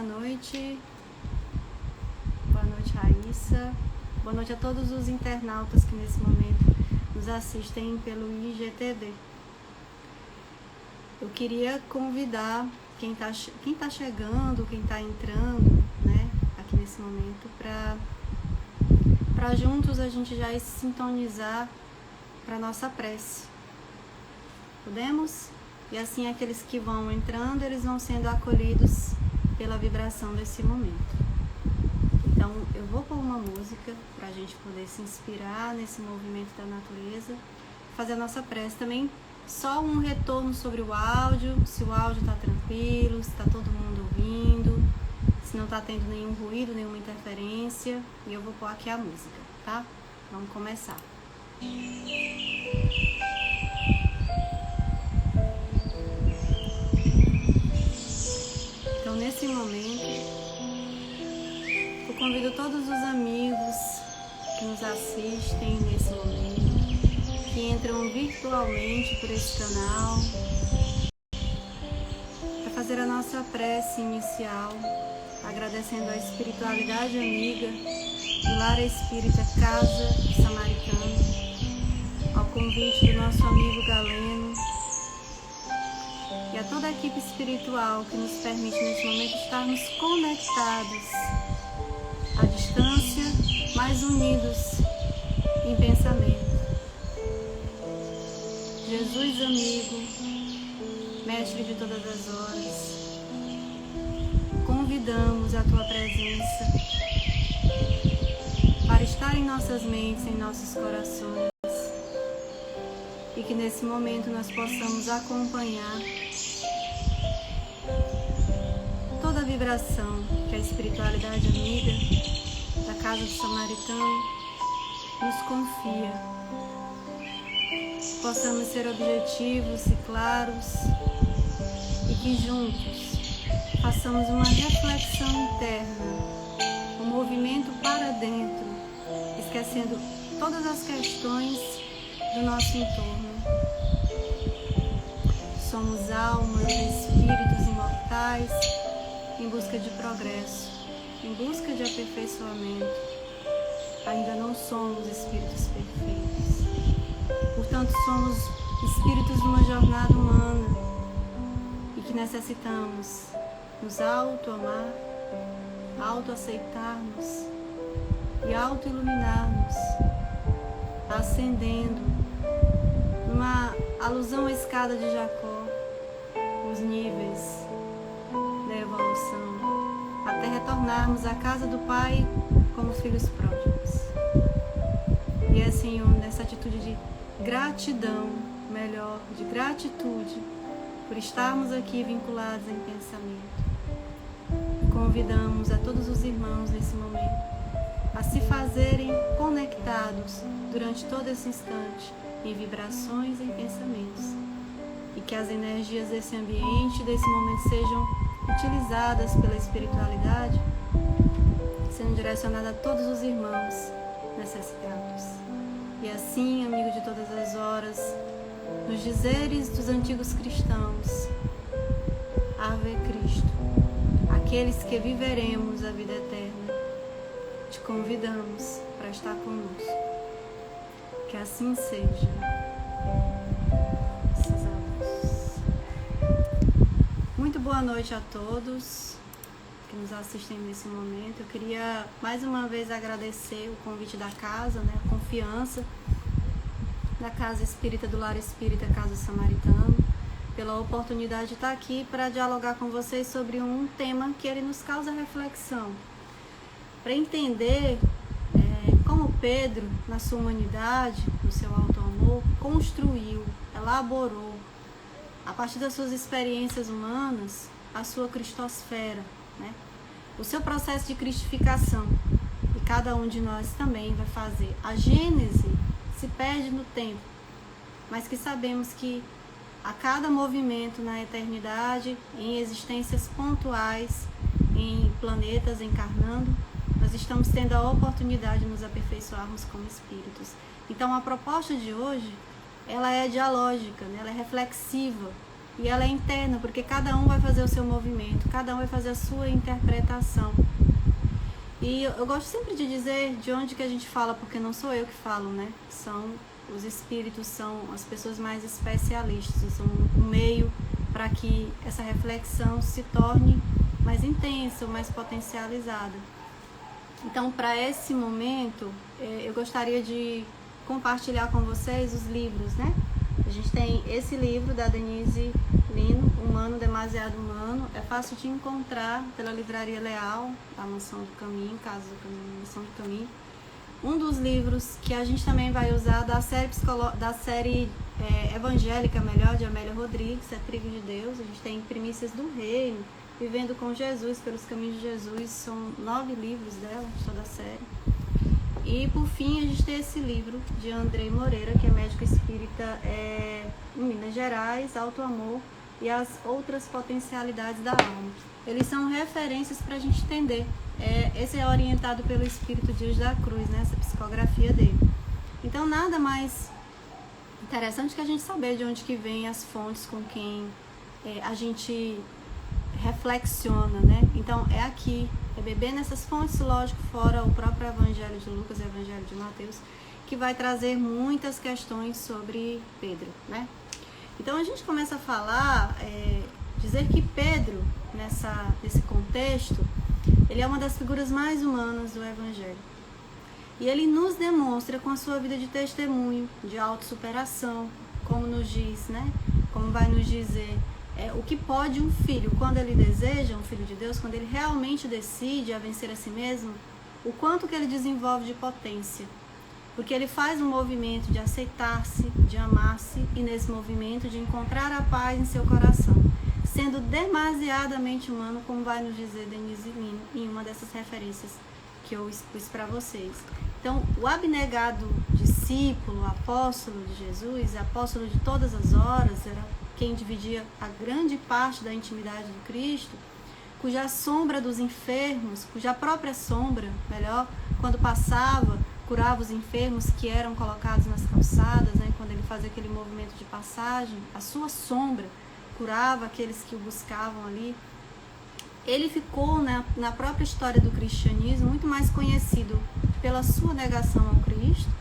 noite. Boa noite, Raíssa. Boa noite a todos os internautas que nesse momento nos assistem pelo IGTV. Eu queria convidar quem tá chegando, quem está entrando, né, aqui nesse momento, para juntos a gente já se sintonizar para nossa prece. Podemos? E assim aqueles que vão entrando, eles vão sendo acolhidos pela vibração desse momento. Então eu vou pôr uma música para a gente poder se inspirar nesse movimento da natureza, fazer a nossa prece também. Só um retorno sobre o áudio, se o áudio está tranquilo, se está todo mundo ouvindo, se não está tendo nenhum ruído, nenhuma interferência. E eu vou pôr aqui a música, tá? Vamos começar. Então, nesse momento, eu convido todos os amigos que nos assistem nesse momento, que entram virtualmente por esse canal, para fazer a nossa prece inicial, agradecendo a espiritualidade amiga do Lar Espírita Casa Samaritana, ao convite do nosso amigo Galeno e a toda a equipe espiritual que nos permite neste momento estarmos conectados à distância, mas unidos em pensamento. Jesus amigo, mestre de todas as horas, convidamos a tua presença para estar em nossas mentes, em nossos corações, e que nesse momento nós possamos acompanhar toda a vibração que a espiritualidade amiga da Casa do Samaritano nos confia. Possamos ser objetivos e claros e que juntos façamos uma reflexão interna, um movimento para dentro, esquecendo todas as questões do nosso entorno. Somos almas e espíritos imortais em busca de progresso, em busca de aperfeiçoamento. Ainda não somos espíritos perfeitos. Portanto, somos espíritos de uma jornada humana e que necessitamos nos auto-amar, auto-aceitarmos e auto-iluminarmos, ascendendo numa alusão à escada de Jacó, os níveis da evolução, até retornarmos à casa do Pai como filhos pródigos. E é, Senhor, nessa atitude de gratidão, melhor, de gratitude, por estarmos aqui vinculados em pensamento. Convidamos a todos os irmãos nesse momento a se fazerem conectados durante todo esse instante em vibrações e em pensamentos, e que as energias desse ambiente, desse momento, sejam utilizadas pela espiritualidade, sendo direcionadas a todos os irmãos necessitados. E assim, amigo de todas as horas, nos dizeres dos antigos cristãos, Ave Cristo, aqueles que viveremos a vida eterna, te convidamos para estar conosco. Que assim seja. Muito boa noite a todos que nos assistem nesse momento. Eu queria mais uma vez agradecer o convite da casa, né, a confiança da Casa Espírita do Lar Espírita Casa Samaritano, pela oportunidade de estar aqui para dialogar com vocês sobre um tema que ele nos causa reflexão, para entender como Pedro, na sua humanidade, no seu auto-amor, construiu, elaborou, a partir das suas experiências humanas, a sua cristosfera, né? O seu processo de cristificação. E cada um de nós também vai fazer. A Gênese se perde no tempo, mas que sabemos que a cada movimento na eternidade, em existências pontuais, em planetas encarnando, nós estamos tendo a oportunidade de nos aperfeiçoarmos como espíritos. Então a proposta de hoje, ela é dialógica, né? Ela é reflexiva, E ela é interna, porque cada um vai fazer o seu movimento, cada um vai fazer a sua interpretação. E eu gosto sempre de dizer de onde que a gente fala, porque não sou eu que falo, né? São os espíritos, são as pessoas mais especialistas, são um meio para que essa reflexão se torne mais intensa, mais potencializada. Então, para esse momento, eu gostaria de compartilhar com vocês os livros, né? A gente tem esse livro da Denise Lino, Humano Demasiado Humano. É fácil de encontrar pela Livraria Leal, a Mansão do Caminho, Casa do Caminho, Mansão do Caminho. Um dos livros que a gente também vai usar da série evangélica, melhor, de Amélia Rodrigues, é Trigo de Deus. A gente tem Primícias do Reino, Vivendo com Jesus, Pelos Caminhos de Jesus. São 9 livros dela, de toda a série. E por fim a gente tem esse livro de Andrei Moreira, que é médico espírita em Minas Gerais, Alto Amor e as outras potencialidades da alma. Eles são referências para a gente entender. Esse é orientado pelo Espírito Dias da Cruz, né? Essa psicografia dele. Então nada mais interessante que a gente saber de onde que vem as fontes com quem a gente reflexiona, né? Então é aqui, é beber nessas fontes, lógico, fora o próprio Evangelho de Lucas e o Evangelho de Mateus, que vai trazer muitas questões sobre Pedro, né? Então a gente começa a falar, dizer que Pedro, nesse contexto, ele é uma das figuras mais humanas do Evangelho. E ele nos demonstra com a sua vida de testemunho, de autossuperação, como nos diz, né? Como vai nos dizer o que pode um filho, quando ele deseja, um filho de Deus, quando ele realmente decide a vencer a si mesmo, o quanto que ele desenvolve de potência. Porque ele faz um movimento de aceitar-se, de amar-se, e nesse movimento de encontrar a paz em seu coração, sendo demasiadamente humano, como vai nos dizer Denise Lino, em uma dessas referências que eu expus para vocês. Então, o abnegado discípulo, apóstolo de Jesus, apóstolo de todas as horas, era quem dividia a grande parte da intimidade do Cristo, cuja sombra dos enfermos, cuja própria sombra, melhor, quando passava, curava os enfermos que eram colocados nas calçadas, né, quando ele fazia aquele movimento de passagem, a sua sombra curava aqueles que o buscavam ali. Ele ficou, na própria história do cristianismo, muito mais conhecido pela sua negação ao Cristo,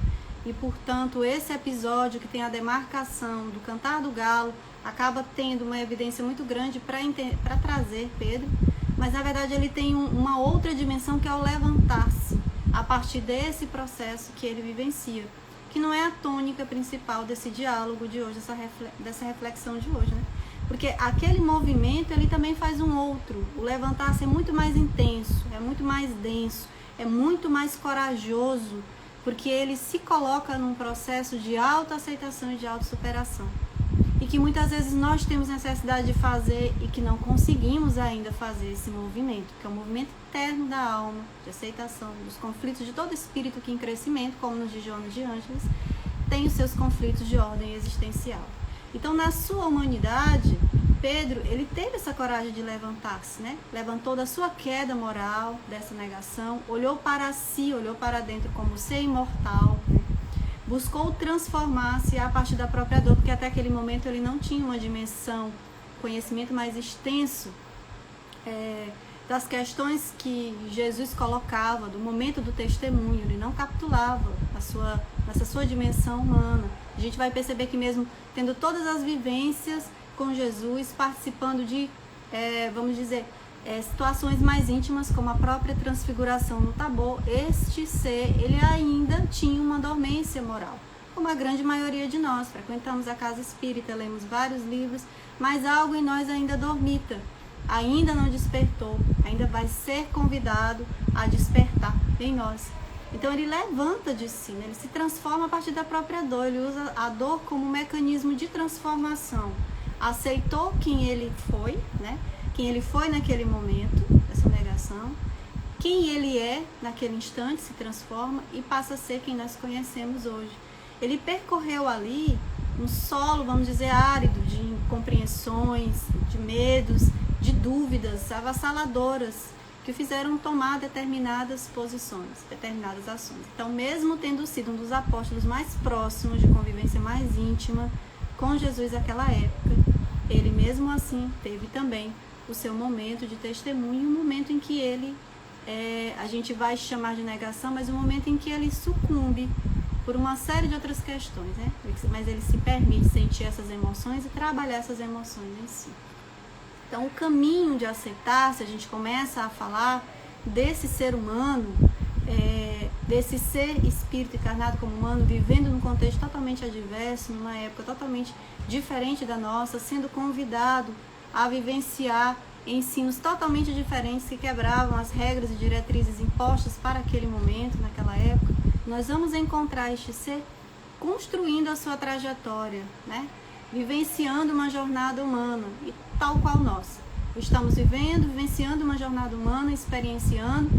e, portanto, esse episódio que tem a demarcação do cantar do galo acaba tendo uma evidência muito grande para trazer Pedro, mas, na verdade, ele tem uma outra dimensão, que é o levantar-se, a partir desse processo que ele vivencia, que não é a tônica principal desse diálogo de hoje, dessa reflexão de hoje, né? Porque aquele movimento, ele também faz um outro. O levantar-se é muito mais intenso, é muito mais denso, é muito mais corajoso, porque ele se coloca num processo de autoaceitação e de autossuperação. E que muitas vezes nós temos necessidade de fazer e que não conseguimos ainda fazer esse movimento, que é um movimento interno da alma, de aceitação, dos conflitos de todo espírito que em crescimento, como nos diz Joana de Ângeles, tem os seus conflitos de ordem existencial. Então, na sua humanidade, Pedro, ele teve essa coragem de levantar-se, né? Levantou da sua queda moral, dessa negação, olhou para si, olhou para dentro como ser imortal, né? Buscou transformar-se a partir da própria dor, porque até aquele momento ele não tinha uma dimensão, conhecimento mais extenso das questões que Jesus colocava, do momento do testemunho. Ele não capitulava nessa sua dimensão humana. A gente vai perceber que mesmo tendo todas as vivências com Jesus, participando de, vamos dizer, situações mais íntimas, como a própria transfiguração no Tabor, este ser, ele ainda tinha uma dormência moral, como a grande maioria de nós. Frequentamos a casa espírita, lemos vários livros, mas algo em nós ainda dormita, ainda não despertou, ainda vai ser convidado a despertar em nós. Então ele levanta de si, né? Ele se transforma a partir da própria dor, ele usa a dor como um mecanismo de transformação. Aceitou quem ele foi, né? Quem ele foi naquele momento, essa negação, quem ele é naquele instante, se transforma e passa a ser quem nós conhecemos hoje. Ele percorreu ali um solo, vamos dizer, árido, de incompreensões, de medos, de dúvidas avassaladoras, que o fizeram tomar determinadas posições, determinadas ações. Então, mesmo tendo sido um dos apóstolos mais próximos, de convivência mais íntima com Jesus naquela época, ele mesmo assim teve também o seu momento de testemunho, um momento em que ele, a gente vai chamar de negação, mas um momento em que ele sucumbe por uma série de outras questões, né? Mas ele se permite sentir essas emoções e trabalhar essas emoções em si. Então, o caminho de aceitar, se a gente começa a falar desse ser humano, desse ser espírito encarnado como humano, vivendo num contexto totalmente adverso, numa época totalmente diferente da nossa, sendo convidado a vivenciar ensinos totalmente diferentes que quebravam as regras e diretrizes impostas para aquele momento, naquela época, nós vamos encontrar este ser construindo a sua trajetória, né? Vivenciando uma jornada humana, e tal qual nós. Estamos vivenciando uma jornada humana, experienciando,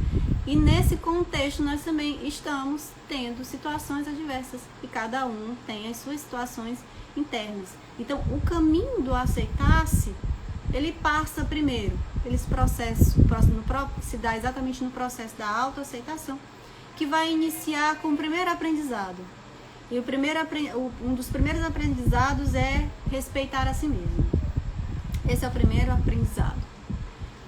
e nesse contexto nós também estamos tendo situações adversas, e cada um tem as suas situações internas. Então, o caminho do aceitar-se, ele passa primeiro pelos processos, se dá exatamente no processo da autoaceitação, que vai iniciar com o primeiro aprendizado. E um dos primeiros aprendizados é respeitar a si mesmo. Esse é o primeiro aprendizado.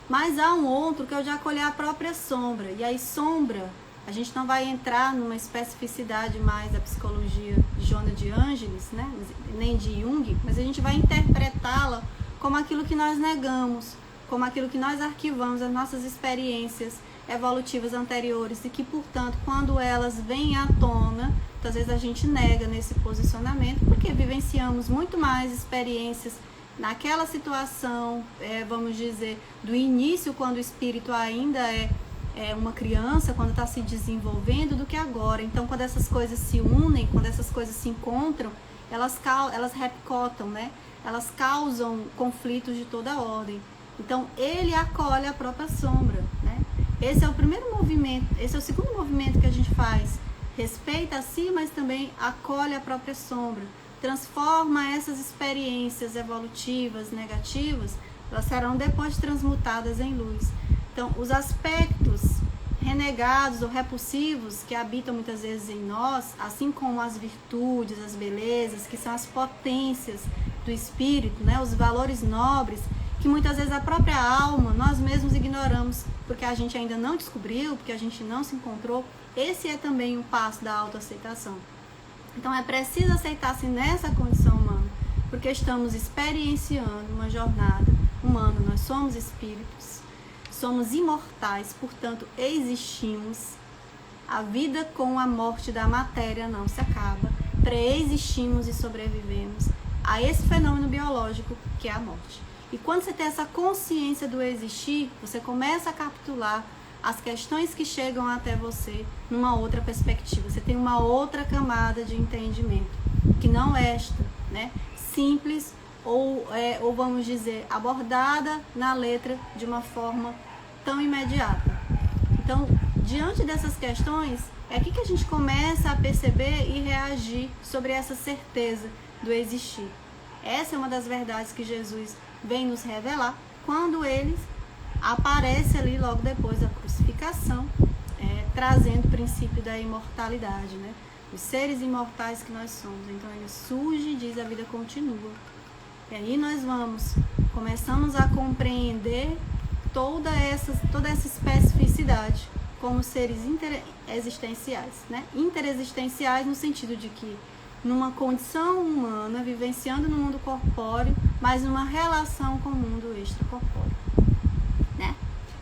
Mas há um outro que é o de acolher a própria sombra. E aí, sombra, a gente não vai entrar numa especificidade mais da psicologia de Joana de Ângeles, né? Nem de Jung, mas a gente vai interpretá-la como aquilo que nós negamos, como aquilo que nós arquivamos, as nossas experiências evolutivas anteriores, e que, portanto, quando elas vêm à tona, muitas vezes a gente nega nesse posicionamento, porque vivenciamos muito mais experiências naquela situação, vamos dizer, do início, quando o espírito ainda é uma criança, quando está se desenvolvendo, do que agora. Então, quando essas coisas se unem, quando essas coisas se encontram, elas repicotam, né? Elas causam conflitos de toda ordem. Então, ele acolhe a própria sombra, né? Esse é o primeiro movimento, esse é o segundo movimento que a gente faz. Respeita a si, mas também acolhe a própria sombra. Transforma essas experiências evolutivas, negativas, elas serão depois transmutadas em luz. Então, os aspectos renegados ou repulsivos que habitam muitas vezes em nós, assim como as virtudes, as belezas, que são as potências do espírito, né? Os valores nobres, que muitas vezes a própria alma, nós mesmos ignoramos, porque a gente ainda não descobriu, porque a gente não se encontrou. Esse é também um passo da autoaceitação. Então, é preciso aceitar-se nessa condição humana, porque estamos experienciando uma jornada humana. Nós somos espíritos, somos imortais, portanto, existimos. A vida com a morte da matéria não se acaba. Preexistimos e sobrevivemos a esse fenômeno biológico que é a morte. E quando você tem essa consciência do existir, você começa a capturar as questões que chegam até você numa outra perspectiva. Você tem uma outra camada de entendimento, que não é esta, né? Simples ou vamos dizer, abordada na letra de uma forma tão imediata. Então, diante dessas questões, é aqui que a gente começa a perceber e reagir sobre essa certeza do existir. Essa é uma das verdades que Jesus vem nos revelar quando ele aparece ali logo depois da crucificação, trazendo o princípio da imortalidade, né? Os seres imortais que nós somos. Então ele surge e diz: a vida continua. E aí nós começamos a compreender toda essa especificidade como seres interexistenciais, né? Interexistenciais no sentido de que numa condição humana, vivenciando no mundo corpóreo, mas numa relação com o mundo extracorpóreo, né?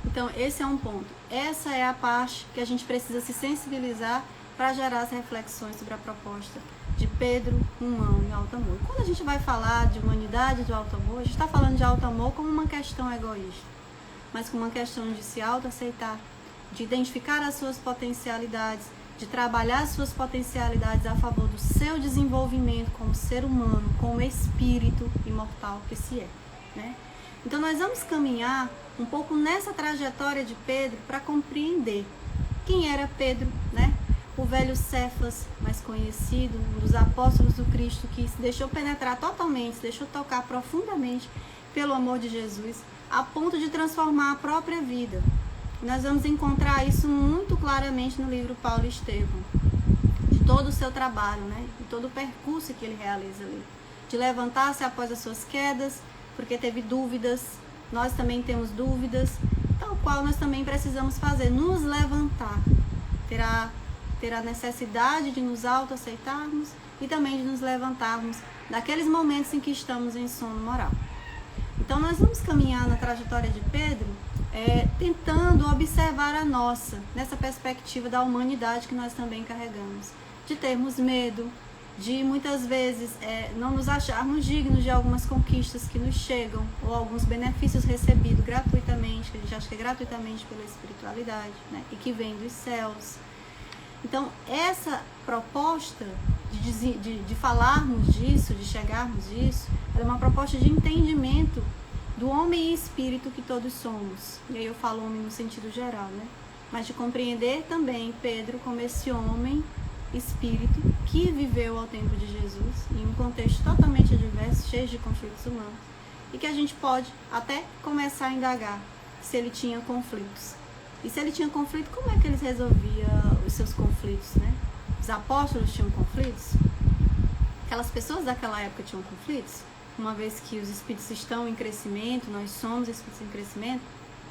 Então, esse é um ponto. Essa é a parte que a gente precisa se sensibilizar para gerar as reflexões sobre a proposta de Pedro, humano e alto amor. Quando a gente vai falar de humanidade do alto amor, a gente está falando de alto amor como uma questão egoísta, mas como uma questão de se autoaceitar, de identificar as suas potencialidades, de trabalhar as suas potencialidades a favor do seu desenvolvimento como ser humano, como espírito imortal que se é, né? Então nós vamos caminhar um pouco nessa trajetória de Pedro para compreender quem era Pedro, né? O velho Cefas, mais conhecido, um dos apóstolos do Cristo, que se deixou penetrar totalmente, se deixou tocar profundamente pelo amor de Jesus, a ponto de transformar a própria vida. Nós vamos encontrar isso muito claramente no livro Paulo e Estevão, de todo o seu trabalho, né? De todo o percurso que ele realiza ali, de levantar-se após as suas quedas, porque teve dúvidas, nós também temos dúvidas, tal qual nós também precisamos fazer, nos levantar, ter a necessidade de nos autoaceitarmos e também de nos levantarmos daqueles momentos em que estamos em sono moral. Então nós vamos caminhar na trajetória de Pedro, tentando observar a nossa, nessa perspectiva da humanidade que nós também carregamos, de termos medo, de muitas vezes não nos acharmos dignos de algumas conquistas que nos chegam, ou alguns benefícios recebidos gratuitamente, que a gente acha que é gratuitamente pela espiritualidade, né? E que vem dos céus. Então, essa proposta de falarmos disso, de chegarmos disso, é uma proposta de entendimento do homem e espírito que todos somos. E aí eu falo homem no sentido geral, né? Mas de compreender também Pedro como esse homem espírito que viveu ao tempo de Jesus, em um contexto totalmente adverso, cheio de conflitos humanos, e que a gente pode até começar a indagar se ele tinha conflitos. E se ele tinha conflito, como é que eles resolviam os seus conflitos, né? Os apóstolos tinham conflitos? Aquelas pessoas daquela época tinham conflitos? Uma vez que os espíritos estão em crescimento, nós somos espíritos em crescimento,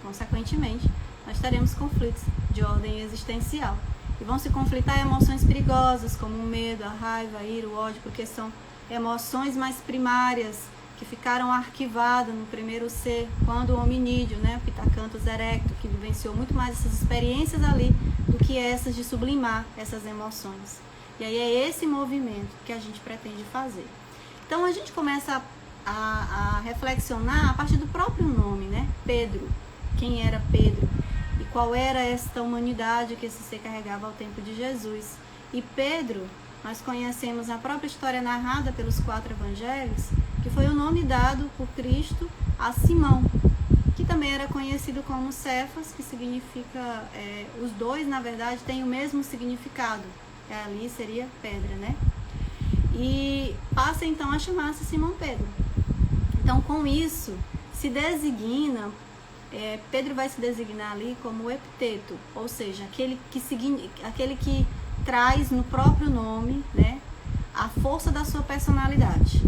consequentemente, nós teremos conflitos de ordem existencial. E vão se conflitar emoções perigosas, como o medo, a raiva, a ira, o ódio, porque são emoções mais primárias, que ficaram arquivadas no primeiro ser, quando o hominídeo, né, o Pitacanthus erecto, que vivenciou muito mais essas experiências ali, do que essas de sublimar essas emoções. E aí é esse movimento que a gente pretende fazer. Então a gente começa a reflexionar a partir do próprio nome, né? Pedro. Quem era Pedro? E qual era esta humanidade que esse ser carregava ao tempo de Jesus? E Pedro, nós conhecemos a própria história narrada pelos 4 evangelhos, que foi o nome dado por Cristo a Simão, que também era conhecido como Cefas, que significa, os dois na verdade têm o mesmo significado, ali seria pedra, né? E passa então a chamar-se Simão Pedro. Então com isso se designa, Pedro vai se designar ali como o epiteto, ou seja, aquele que traz no próprio nome, né, a força da sua personalidade.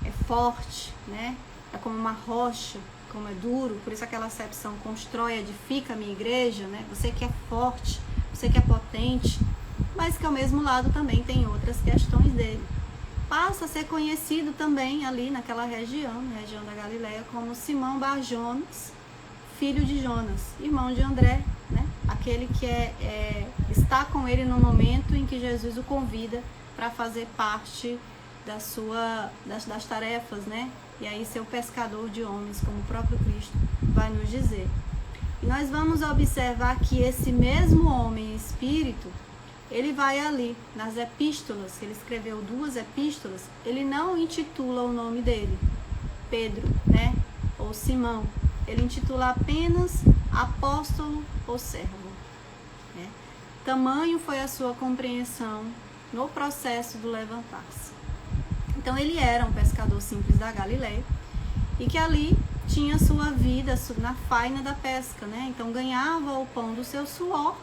É forte, né? É como uma rocha, como é duro, por isso aquela acepção constrói, edifica a minha igreja, né? Você que é forte, você que é potente, mas que ao mesmo lado também tem outras questões dele. Passa a ser conhecido também ali naquela região da Galileia, como Simão Bar-Jonas, filho de Jonas, irmão de André, né? Aquele que está com ele no momento em que Jesus o convida para fazer parte das tarefas, né? E aí ser o pescador de homens, como o próprio Cristo vai nos dizer. E nós vamos observar que esse mesmo homem espírito, ele vai ali nas epístolas, ele escreveu 2 epístolas, ele não intitula o nome dele, Pedro, né? Ou Simão. Ele intitula apenas apóstolo ou servo. Né? Tamanho foi a sua compreensão no processo do levantar-se. Então ele era um pescador simples da Galileia e que ali tinha sua vida na faina da pesca, né? Então ganhava o pão do seu suor,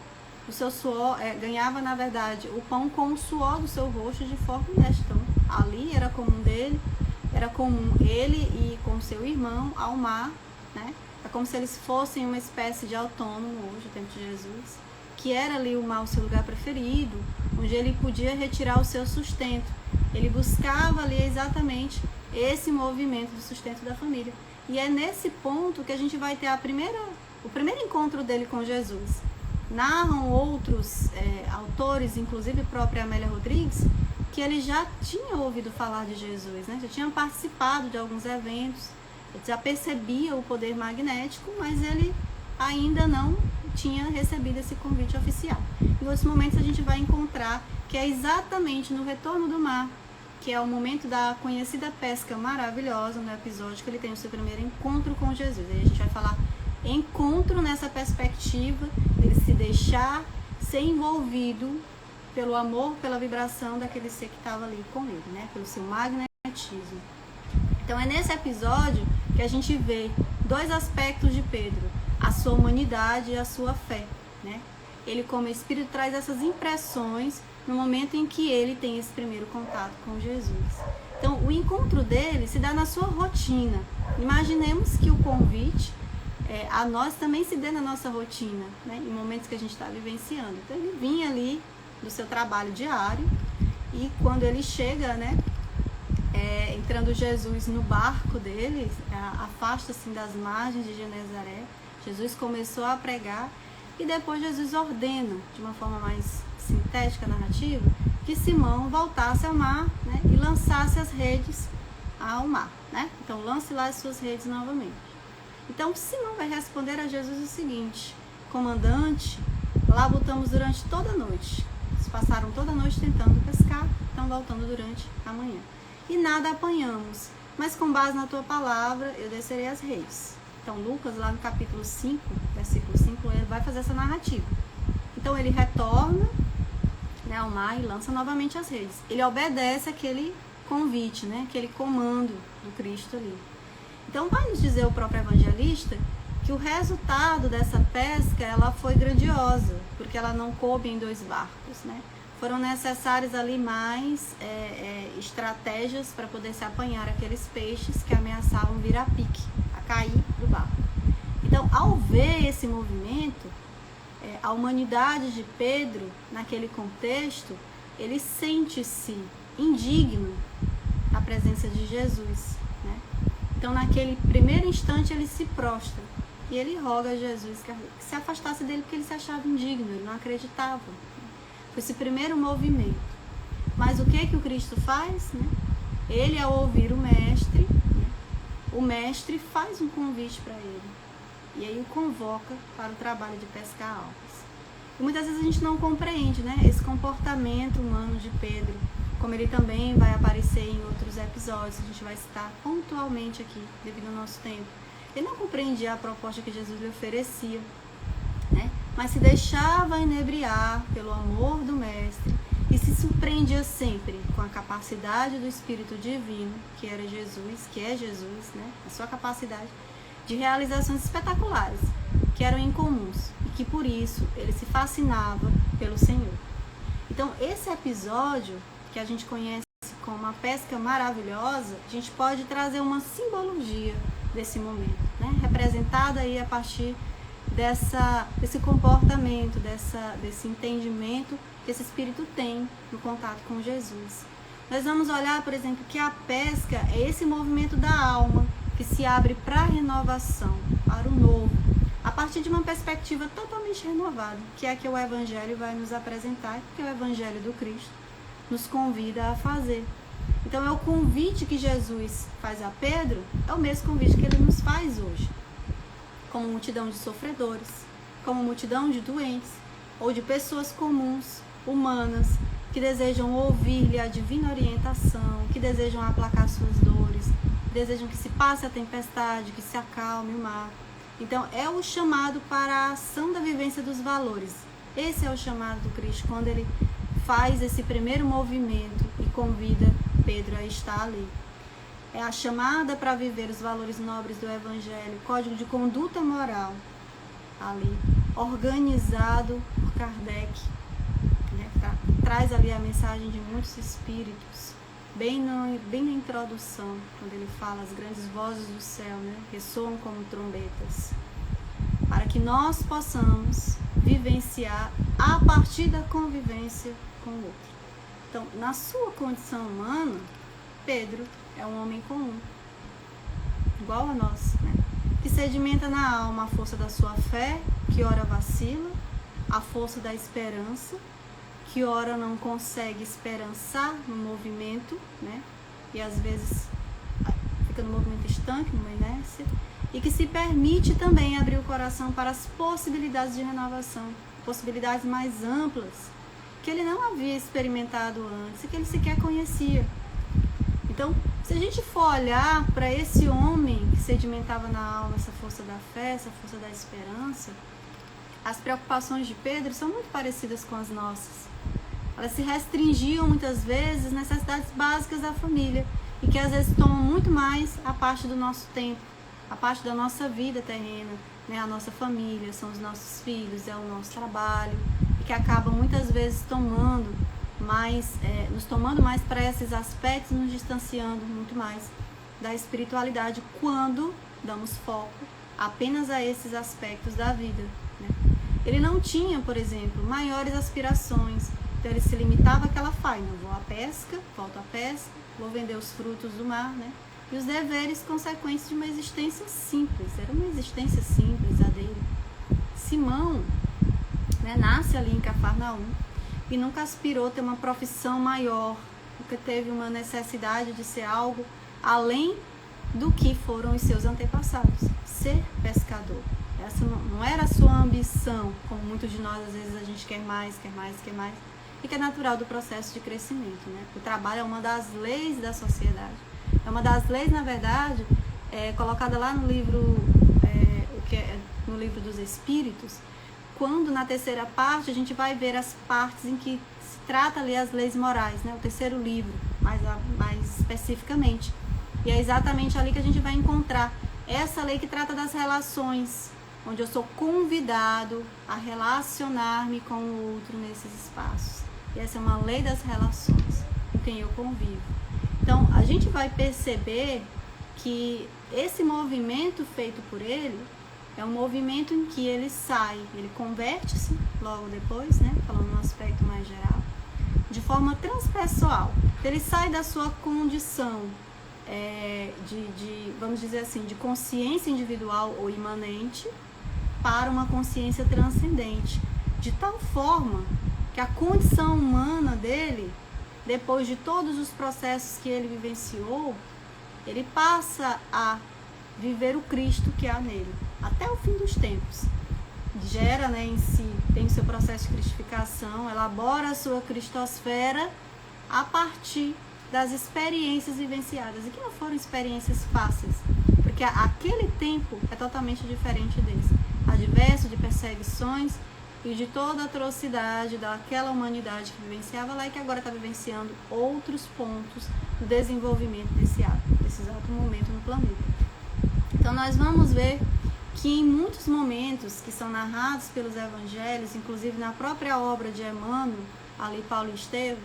ganhava na verdade o pão com o suor do seu rosto de forma honesta. Então ali era comum ele ir com seu irmão ao mar, né? É como se eles fossem uma espécie de autônomo hoje, no tempo de Jesus, que era ali o seu lugar preferido, onde ele podia retirar o seu sustento. Ele buscava ali exatamente esse movimento do sustento da família. E é nesse ponto que a gente vai ter o primeiro encontro dele com Jesus. Narram outros autores, inclusive a própria Amélia Rodrigues, que ele já tinha ouvido falar de Jesus, né? Já tinha participado de alguns eventos, já percebia o poder magnético, mas ele ainda não tinha recebido esse convite oficial. Em outros momentos a gente vai encontrar que é exatamente no retorno do mar, que é o momento da conhecida pesca maravilhosa, no episódio que ele tem o seu primeiro encontro com Jesus. Aí a gente vai falar encontro nessa perspectiva dele se deixar ser envolvido pelo amor, pela vibração daquele ser que estava ali com ele, né? Pelo seu magnetismo. Então é nesse episódio que a gente vê 2 aspectos de Pedro, a sua humanidade e a sua fé, né? Ele como espírito traz essas impressões no momento em que ele tem esse primeiro contato com Jesus. Então, o encontro dele se dá na sua rotina. Imaginemos que o convite a nós também se dê na nossa rotina, né? Em momentos que a gente está vivenciando. Então, ele vinha ali do seu trabalho diário e quando ele chega, né? Entrando Jesus no barco dele, afasta-se das margens de Genezaré, Jesus começou a pregar e depois Jesus ordena, de uma forma mais sintética, narrativa, que Simão voltasse ao mar, né, e lançasse as redes ao mar, né? Então lance lá as suas redes novamente. Então Simão vai responder a Jesus o seguinte: comandante, lá voltamos durante toda a noite. Eles passaram toda a noite tentando pescar, estão voltando durante a manhã. E nada apanhamos, mas com base na tua palavra eu descerei as redes. Então Lucas, lá no capítulo 5, versículo 5, ele vai fazer essa narrativa. Então ele retorna, né, ao mar e lança novamente as redes. Ele obedece aquele convite, né, aquele comando do Cristo ali. Então vai nos dizer o próprio evangelista que o resultado dessa pesca ela foi grandiosa, porque ela não coube em 2 barcos, né? Foram necessárias ali mais estratégias para poder se apanhar aqueles peixes que ameaçavam vir a pique, a cair do barco. Então, ao ver esse movimento, a humanidade de Pedro, naquele contexto, ele sente-se indigno da presença de Jesus, né? Então, naquele primeiro instante, ele se prostra e ele roga a Jesus que se afastasse dele porque ele se achava indigno, ele não acreditava. Foi esse primeiro movimento. Mas o que o Cristo faz, né? Ele, ao ouvir o mestre, né, o mestre faz um convite para ele e aí o convoca para o trabalho de pescar almas. E muitas vezes a gente não compreende, né, esse comportamento humano de Pedro, como ele também vai aparecer em outros episódios, a gente vai citar pontualmente aqui, devido ao nosso tempo. Ele não compreendia a proposta que Jesus lhe oferecia, né, mas se deixava inebriar pelo amor do mestre e se surpreendia sempre com a capacidade do Espírito Divino, que era Jesus, que é Jesus, né, a sua capacidade de realizações espetaculares, que eram incomuns e que por isso ele se fascinava pelo Senhor. Então esse episódio que a gente conhece como a pesca maravilhosa, a gente pode trazer uma simbologia desse momento, né? Representada aí a partir desse comportamento, desse entendimento que esse Espírito tem no contato com Jesus. Nós vamos olhar, por exemplo, que a pesca é esse movimento da alma que se abre para a renovação, para o novo, a partir de uma perspectiva totalmente renovada, que é a que o Evangelho vai nos apresentar, que é o Evangelho do Cristo nos convida a fazer. Então é o convite que Jesus faz a Pedro, é o mesmo convite que ele nos faz hoje, como multidão de sofredores, como multidão de doentes, ou de pessoas comuns, humanas, que desejam ouvir-lhe a divina orientação, que desejam aplacar suas dores, que desejam que se passe a tempestade, que se acalme o mar. Então é o chamado para a ação da vivência dos valores. Esse é o chamado do Cristo, quando ele faz esse primeiro movimento e convida Pedro a estar ali. É a chamada para viver os valores nobres do Evangelho, código de conduta moral ali, organizado por Kardec, né? Traz ali a mensagem de muitos espíritos, bem na introdução, quando ele fala as grandes vozes do céu, né, ressoam como trombetas, para que nós possamos vivenciar a partir da convivência com o outro. Então, na sua condição humana, Pedro é um homem comum, igual a nós, né? Que sedimenta na alma a força da sua fé, que ora vacila, a força da esperança, que ora não consegue esperançar no movimento, né? E às vezes fica no movimento estanque, numa inércia, e que se permite também abrir o coração para as possibilidades de renovação, possibilidades mais amplas, que ele não havia experimentado antes e que ele sequer conhecia. Então, se a gente for olhar para esse homem que sedimentava na alma essa força da fé, essa força da esperança, as preocupações de Pedro são muito parecidas com as nossas. Elas se restringiam muitas vezes às necessidades básicas da família e que às vezes tomam muito mais a parte do nosso tempo, a parte da nossa vida terrena, né? A nossa família, são os nossos filhos, é o nosso trabalho, e que acaba muitas vezes tomando nos tomando mais para esses aspectos, nos distanciando muito mais da espiritualidade quando damos foco apenas a esses aspectos da vida, né? Ele não tinha, por exemplo, maiores aspirações, então ele se limitava àquela faina: vou à pesca, volto à pesca, vou vender os frutos do mar, né? E os deveres consequentes de uma existência simples. Era uma existência simples a dele. Simão, né, nasce ali em Cafarnaum e nunca aspirou ter uma profissão maior, nunca teve uma necessidade de ser algo além do que foram os seus antepassados, ser pescador. Essa não era a sua ambição, como muitos de nós, às vezes a gente quer mais, e que é natural do processo de crescimento, né? O trabalho é uma das leis da sociedade. É uma das leis, na verdade, colocada lá no livro, no livro dos Espíritos, quando na terceira parte a gente vai ver as partes em que se trata ali as leis morais, né? O terceiro livro, mais especificamente. E é exatamente ali que a gente vai encontrar essa lei que trata das relações, onde eu sou convidado a relacionar-me com o outro nesses espaços. E essa é uma lei das relações com quem eu convivo. Então, a gente vai perceber que esse movimento feito por ele é um movimento em que ele sai, ele converte-se logo depois, né, falando no aspecto mais geral, de forma transpessoal. Ele sai da sua condição vamos dizer assim, de consciência individual ou imanente para uma consciência transcendente, de tal forma que a condição humana dele, depois de todos os processos que ele vivenciou, ele passa a viver o Cristo que há nele, até o fim dos tempos. Gera, né, em si, tem o seu processo de cristificação, elabora a sua cristosfera a partir das experiências vivenciadas, e que não foram experiências fáceis, porque aquele tempo é totalmente diferente desse, adverso de perseguições e de toda a atrocidade daquela humanidade que vivenciava lá e que agora está vivenciando outros pontos do desenvolvimento desse exato momento no planeta. Então nós vamos ver que em muitos momentos que são narrados pelos evangelhos, inclusive na própria obra de Emmanuel, ali Paulo e Estevão,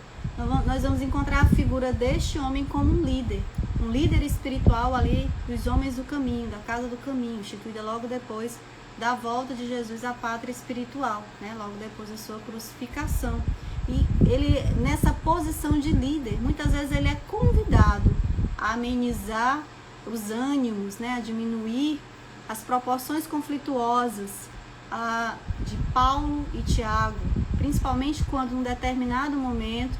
nós vamos encontrar a figura deste homem como um líder espiritual ali dos homens do caminho, da casa do caminho, instituída logo depois da volta de Jesus à pátria espiritual, né? Logo depois da sua crucificação. E ele, nessa posição de líder, muitas vezes ele é convidado a amenizar os ânimos, né? A diminuir as proporções conflituosas de Paulo e Tiago, principalmente quando, num determinado momento,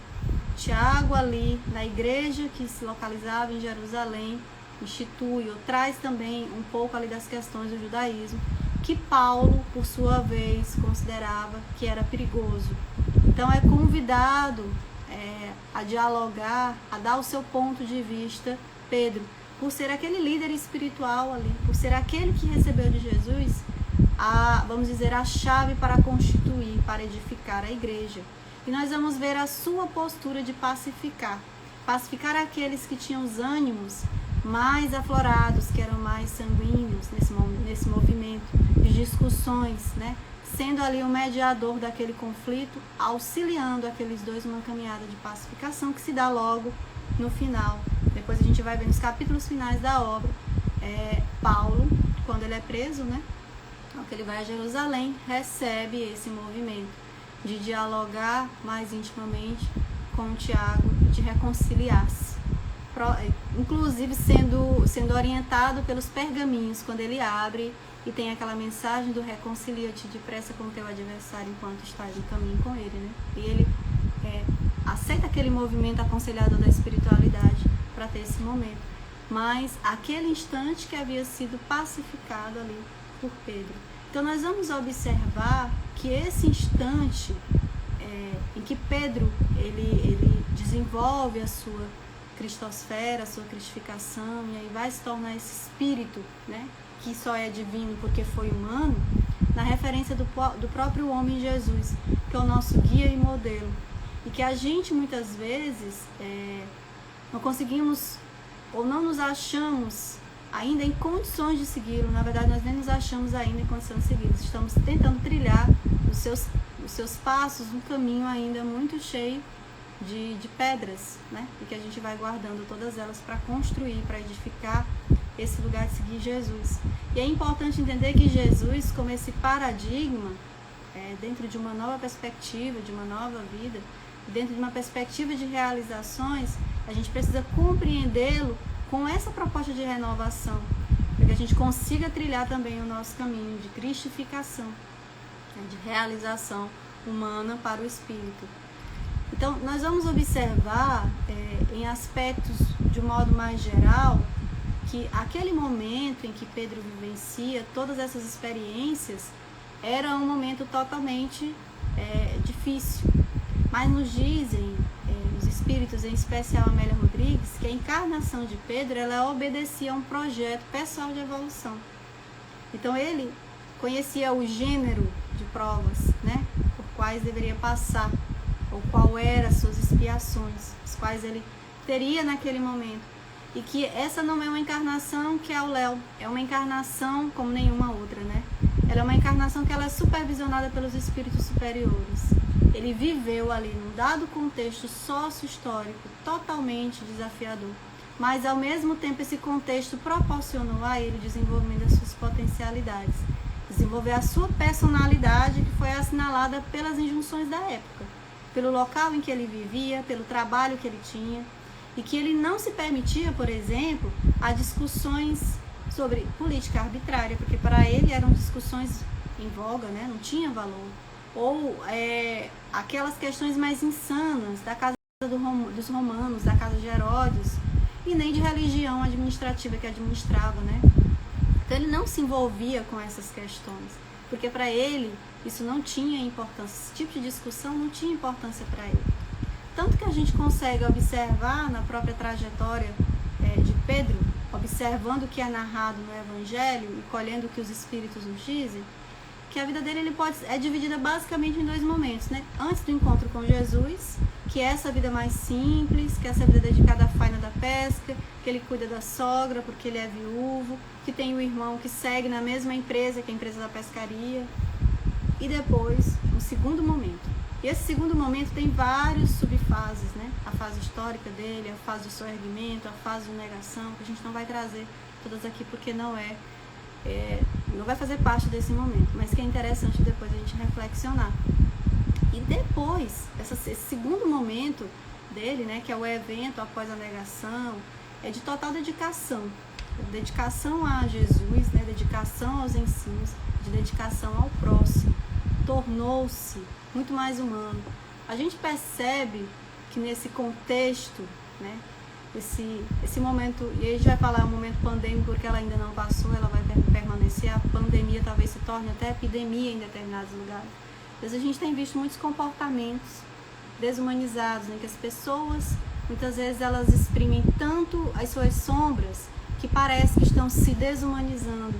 Tiago ali na igreja que se localizava em Jerusalém institui ou traz também um pouco ali das questões do judaísmo, que Paulo, por sua vez, considerava que era perigoso. Então é convidado a dialogar, a dar o seu ponto de vista, Pedro, por ser aquele líder espiritual ali, por ser aquele que recebeu de Jesus vamos dizer, a chave para constituir, para edificar a igreja. E nós vamos ver a sua postura de pacificar aqueles que tinham os ânimos mais aflorados, que eram mais sanguíneos nesse movimento de discussões, né? Sendo ali o mediador daquele conflito, auxiliando aqueles dois numa caminhada de pacificação que se dá logo no final. Depois a gente vai ver nos capítulos finais da obra, Paulo, quando ele é preso, né? Então, que ele vai a Jerusalém, recebe esse movimento de dialogar mais intimamente com Tiago, de reconciliar-se, inclusive sendo orientado pelos pergaminhos, quando ele abre e tem aquela mensagem do reconcilia-te depressa com o teu adversário enquanto estás no caminho com ele, né? E ele aceita aquele movimento aconselhador da espiritualidade para ter esse momento, mas aquele instante que havia sido pacificado ali por Pedro. Então nós vamos observar que esse instante em que Pedro ele desenvolve a sua cristosfera, a sua cristificação, e aí vai se tornar esse espírito, né, que só é divino porque foi humano, na referência do próprio homem Jesus, que é o nosso guia e modelo, e que a gente muitas vezes não conseguimos ou não nos achamos ainda em condições de segui-lo. Na verdade, nós nem nos achamos ainda em condições de segui-lo. Estamos tentando trilhar os seus passos, um caminho ainda muito cheio de pedras, né? E que a gente vai guardando todas elas para construir, para edificar esse lugar de seguir Jesus. E é importante entender que Jesus, como esse paradigma, dentro de uma nova perspectiva, de uma nova vida, dentro de uma perspectiva de realizações, a gente precisa compreendê-lo com essa proposta de renovação, para que a gente consiga trilhar também o nosso caminho de cristificação, de realização humana para o Espírito. Então, nós vamos observar em aspectos de um modo mais geral, que aquele momento em que Pedro vivencia todas essas experiências era um momento totalmente difícil. Mas nos dizem os espíritos, em especial Amélia Rodrigues, que a encarnação de Pedro ela obedecia a um projeto pessoal de evolução. Então ele conhecia o gênero de provas, né, por quais deveria passar, ou qual eram as suas expiações, as quais ele teria naquele momento. E que essa não é uma encarnação que é o Léo, é uma encarnação como nenhuma outra, né? Ela é uma encarnação que ela é supervisionada pelos espíritos superiores. Ele viveu ali num dado contexto sócio-histórico totalmente desafiador, mas ao mesmo tempo esse contexto proporcionou a ele o desenvolvimento das suas potencialidades, desenvolver a sua personalidade, que foi assinalada pelas injunções da época, pelo local em que ele vivia, pelo trabalho que ele tinha, e que ele não se permitia, por exemplo, a discussões sobre política arbitrária, porque para ele eram discussões em voga, né? Não tinha valor. Ou aquelas questões mais insanas da casa dos romanos, da casa de Herodes, e nem de religião administrativa que administrava, né? Então ele não se envolvia com essas questões, porque para ele isso não tinha importância, esse tipo de discussão não tinha importância para ele. Tanto que a gente consegue observar na própria trajetória de Pedro, observando o que é narrado no Evangelho e colhendo o que os Espíritos nos dizem, que a vida dele é dividida basicamente em dois momentos, né? Antes do encontro com Jesus, que é essa vida mais simples, que é essa vida dedicada à faina da pesca, que ele cuida da sogra porque ele é viúvo, que tem o irmão que segue na mesma empresa, que é a empresa da pescaria. E depois, um segundo momento. E esse segundo momento tem várias subfases, né? A fase histórica dele, a fase de soerguimento, a fase de negação, que a gente não vai trazer todas aqui porque não vai fazer parte desse momento, mas que é interessante depois a gente reflexionar. E depois, esse segundo momento dele, né, que é o evento após a negação, é de total dedicação. Dedicação a Jesus, né, dedicação aos ensinos, de dedicação ao próximo. Tornou-se muito mais humano. A gente percebe que nesse contexto, né, esse momento, e a gente vai falar um momento pandêmico porque ela ainda não passou, ela vai permanecer, a pandemia talvez se torne até epidemia em determinados lugares. Mas a gente tem visto muitos comportamentos desumanizados, em que as pessoas, muitas vezes elas exprimem tanto as suas sombras que parece que estão se desumanizando.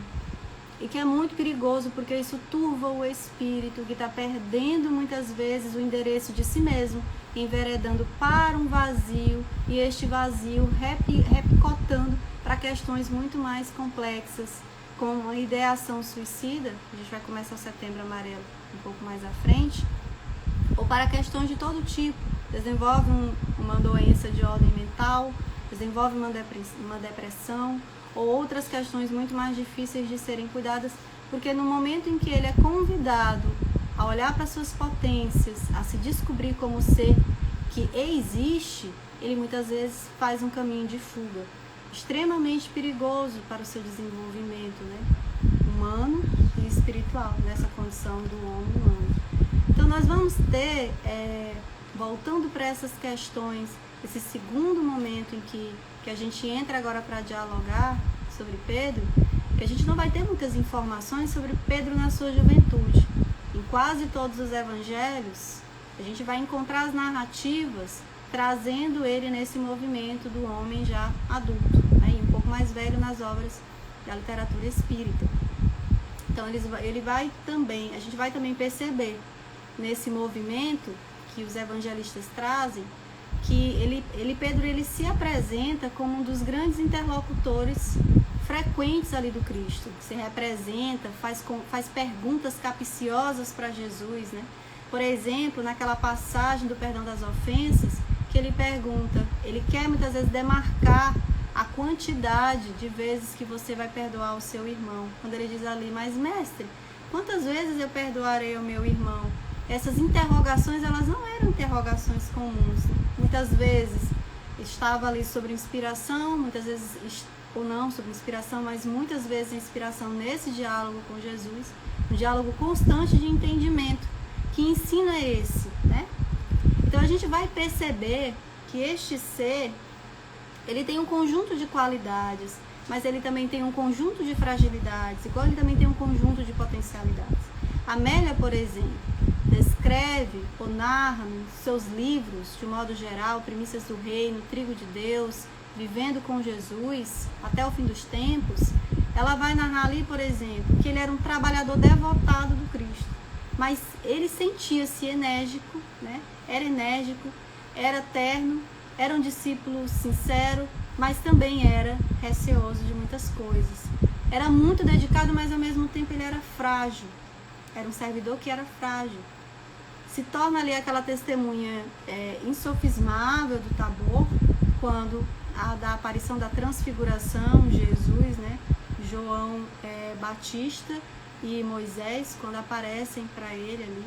E que é muito perigoso porque isso turva o espírito, que está perdendo muitas vezes o endereço de si mesmo, enveredando para um vazio, e este vazio repicotando para questões muito mais complexas, como a ideação suicida, a gente vai começar o Setembro Amarelo um pouco mais à frente, ou para questões de todo tipo, desenvolve uma doença de ordem mental, desenvolve uma depressão, ou outras questões muito mais difíceis de serem cuidadas, porque no momento em que ele é convidado a olhar para suas potências, a se descobrir como ser que existe, ele muitas vezes faz um caminho de fuga, extremamente perigoso para o seu desenvolvimento, né, humano e espiritual, nessa condição do homem humano. Então nós vamos ter, voltando para essas questões, esse segundo momento em que a gente entra agora para dialogar sobre Pedro, que a gente não vai ter muitas informações sobre Pedro na sua juventude. Em quase todos os evangelhos, a gente vai encontrar as narrativas trazendo ele nesse movimento do homem já adulto, aí um pouco mais velho nas obras da literatura espírita. Então ele vai também, a gente vai também perceber nesse movimento que os evangelistas trazem, que Pedro se apresenta como um dos grandes interlocutores frequentes ali do Cristo, se representa, faz perguntas capciosas para Jesus, né? Por exemplo, naquela passagem do perdão das ofensas, que ele pergunta, ele quer muitas vezes demarcar a quantidade de vezes que você vai perdoar o seu irmão. Quando ele diz ali, mas mestre, quantas vezes eu perdoarei o meu irmão? Essas interrogações, elas não eram interrogações comuns. Muitas vezes estava ali sobre inspiração, muitas vezes ou não sobre inspiração, mas muitas vezes a inspiração nesse diálogo com Jesus, um diálogo constante de entendimento. Que ensino é esse, né? Então a gente vai perceber que este ser, ele tem um conjunto de qualidades, mas ele também tem um conjunto de fragilidades, igual ele também tem um conjunto de potencialidades. Amélia, por exemplo, descreve ou narra nos seus livros, de modo geral, Primícias do Reino, Trigo de Deus, Vivendo com Jesus, até o fim dos tempos. Ela vai narrar ali, por exemplo, que ele era um trabalhador devotado do Cristo, mas ele sentia-se enérgico, né? Era enérgico, era terno, era um discípulo sincero, mas também era receoso de muitas coisas. Era muito dedicado, mas ao mesmo tempo ele era frágil. Era um servidor que era frágil. Se torna ali aquela testemunha insofismável do Tabor, quando da aparição da transfiguração, Jesus, né? João Batista e Moisés, quando aparecem para ele ali.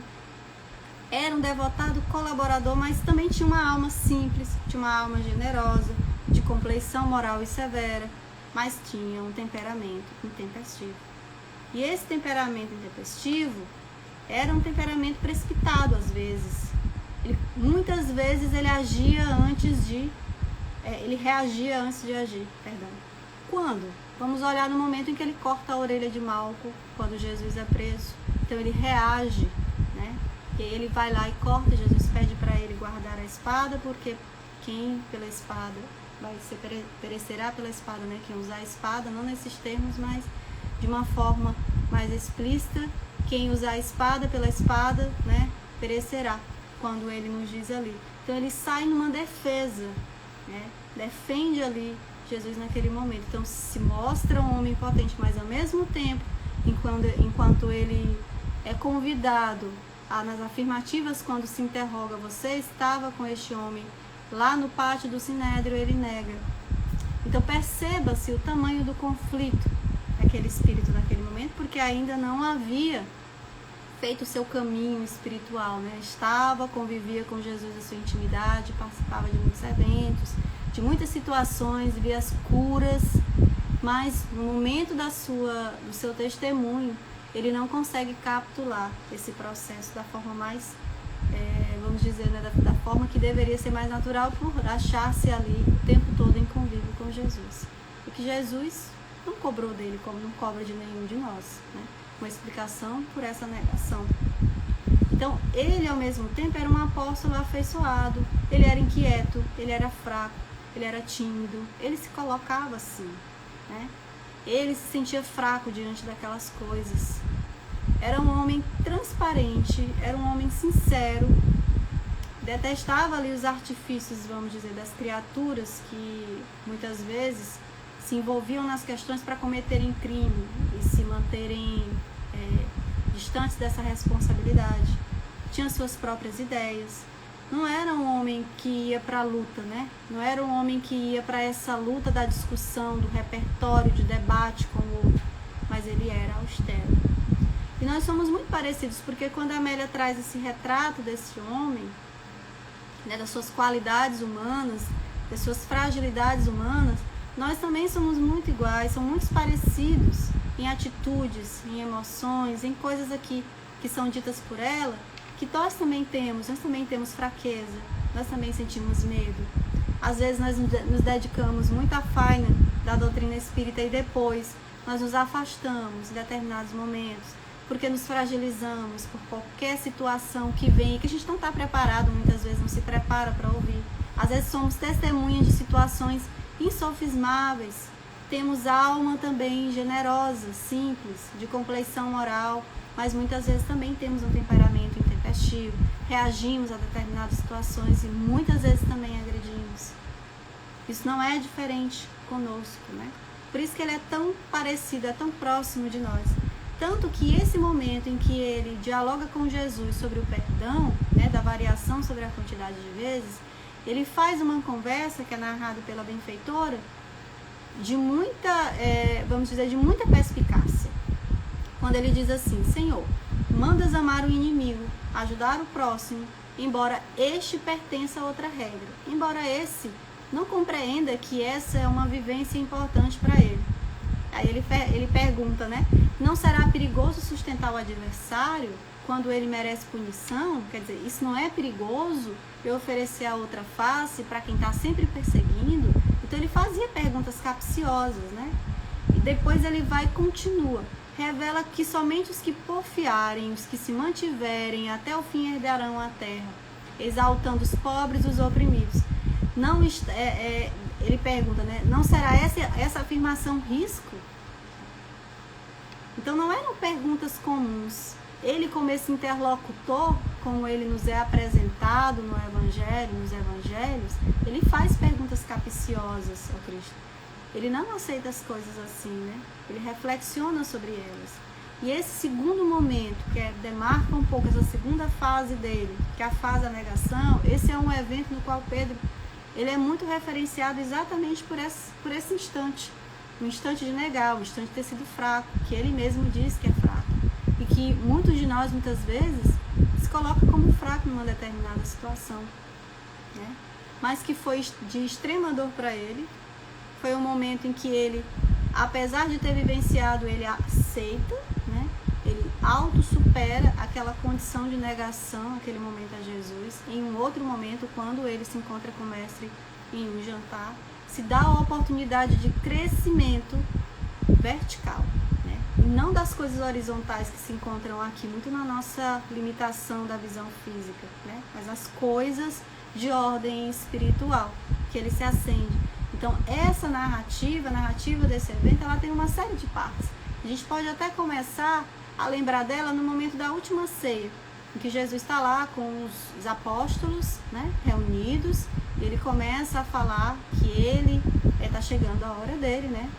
Era um devotado colaborador, mas também tinha uma alma simples, tinha uma alma generosa, de compleição moral e severa, mas tinha um temperamento intempestivo. E esse temperamento intempestivo era um temperamento precipitado às vezes. Muitas vezes ele reagia antes de agir, perdão. Quando? Vamos olhar no momento em que ele corta a orelha de Malco, quando Jesus é preso. Então ele reage, né? E ele vai lá e corta, Jesus pede para ele guardar a espada, porque quem pela espada perecerá pela espada, né? Quem usar a espada, não nesses termos, mas de uma forma mais explícita, quem usar a espada pela espada, né? Perecerá, quando ele nos diz ali. Então ele sai numa defesa, né? Defende ali Jesus naquele momento. Então se mostra um homem potente, mas ao mesmo tempo, enquanto ele é convidado nas afirmativas, quando se interroga, você estava com este homem lá no pátio do Sinédrio, ele nega. Então perceba-se o tamanho do conflito daquele espírito naquele momento, porque ainda não havia feito o seu caminho espiritual, né? Convivia com Jesus na sua intimidade, participava de muitos eventos, de muitas situações, via as curas, mas no momento do seu testemunho, ele não consegue capitular esse processo da forma mais, vamos dizer, né, da forma que deveria ser mais natural, por achar-se ali o tempo todo em convívio com Jesus. E que Jesus não cobrou dele como não cobra de nenhum de nós, né? Uma explicação por essa negação. Então, ele ao mesmo tempo era um apóstolo afeiçoado, ele era inquieto, ele era fraco, ele era tímido, ele se colocava assim, né? Ele se sentia fraco diante daquelas coisas. Era um homem transparente, era um homem sincero, detestava ali os artifícios, vamos dizer, das criaturas que muitas vezes se envolviam nas questões para cometerem crime e se manterem distantes dessa responsabilidade. Tinha suas próprias ideias. Não era um homem que ia para a luta, né? Não era um homem que ia para essa luta da discussão, do repertório de debate com o outro, mas ele era austero. E nós somos muito parecidos, porque quando a Amélia traz esse retrato desse homem, né, das suas qualidades humanas, das suas fragilidades humanas, nós também somos muito iguais, somos muito parecidos em atitudes, em emoções, em coisas aqui que são ditas por ela, que nós também temos fraqueza, nós também sentimos medo. Às vezes nós nos dedicamos muito à faina da doutrina espírita e depois nós nos afastamos em determinados momentos, porque nos fragilizamos por qualquer situação que vem, que a gente não está preparado, muitas vezes não se prepara para ouvir. Às vezes somos testemunhas de situações insofismáveis, temos alma também generosa, simples, de compleição moral, mas muitas vezes também temos um temperamento intempestivo, reagimos a determinadas situações e muitas vezes também agredimos. Isso não é diferente conosco, né? Por isso que ele é tão parecido, é tão próximo de nós. Tanto que esse momento em que ele dialoga com Jesus sobre o perdão, né, da variação sobre a quantidade de vezes, ele faz uma conversa que é narrada pela benfeitora de muita, vamos dizer, de muita perspicácia. Quando ele diz assim: Senhor, mandas amar o inimigo, ajudar o próximo, embora este pertença a outra regra. Embora esse não compreenda que essa é uma vivência importante para ele. Aí ele pergunta, né? Não será perigoso sustentar o adversário quando ele merece punição? Quer dizer, isso não é perigoso eu oferecer a outra face para quem está sempre perseguindo? Então ele fazia perguntas capciosas, né? E depois ele vai e continua. Revela que somente os que porfiarem, os que se mantiverem até o fim herdarão a terra, exaltando os pobres e os oprimidos. Não, ele pergunta, né? Não será essa afirmação risco? Então não eram perguntas comuns. Ele, como esse interlocutor, como ele nos é apresentado no Evangelho, nos Evangelhos, ele faz perguntas capciosas ao Cristo. Ele não aceita as coisas assim, né? Ele reflexiona sobre elas. E esse segundo momento, que demarca um pouco essa segunda fase dele, que é a fase da negação, esse é um evento no qual Pedro, ele é muito referenciado exatamente por esse instante. Um instante de negar, um instante de ter sido fraco, que ele mesmo diz que é fraco. E que muitos de nós, muitas vezes, se coloca como fraco numa determinada situação, né? Mas que foi de extrema dor para ele. Foi um momento em que ele, apesar de ter vivenciado, ele aceita, né? Ele auto-supera aquela condição de negação, aquele momento a Jesus. Em um outro momento, quando ele se encontra com o mestre em um jantar, se dá a oportunidade de crescimento vertical, né? E não das coisas horizontais que se encontram aqui, muito na nossa limitação da visão física, né? Mas as coisas de ordem espiritual, que ele se acende. Então, essa narrativa, a narrativa desse evento, ela tem uma série de partes. A gente pode até começar a lembrar dela no momento da última ceia, em que Jesus está lá com os apóstolos, né, reunidos, e ele começa a falar que ele está chegando a hora dele, né,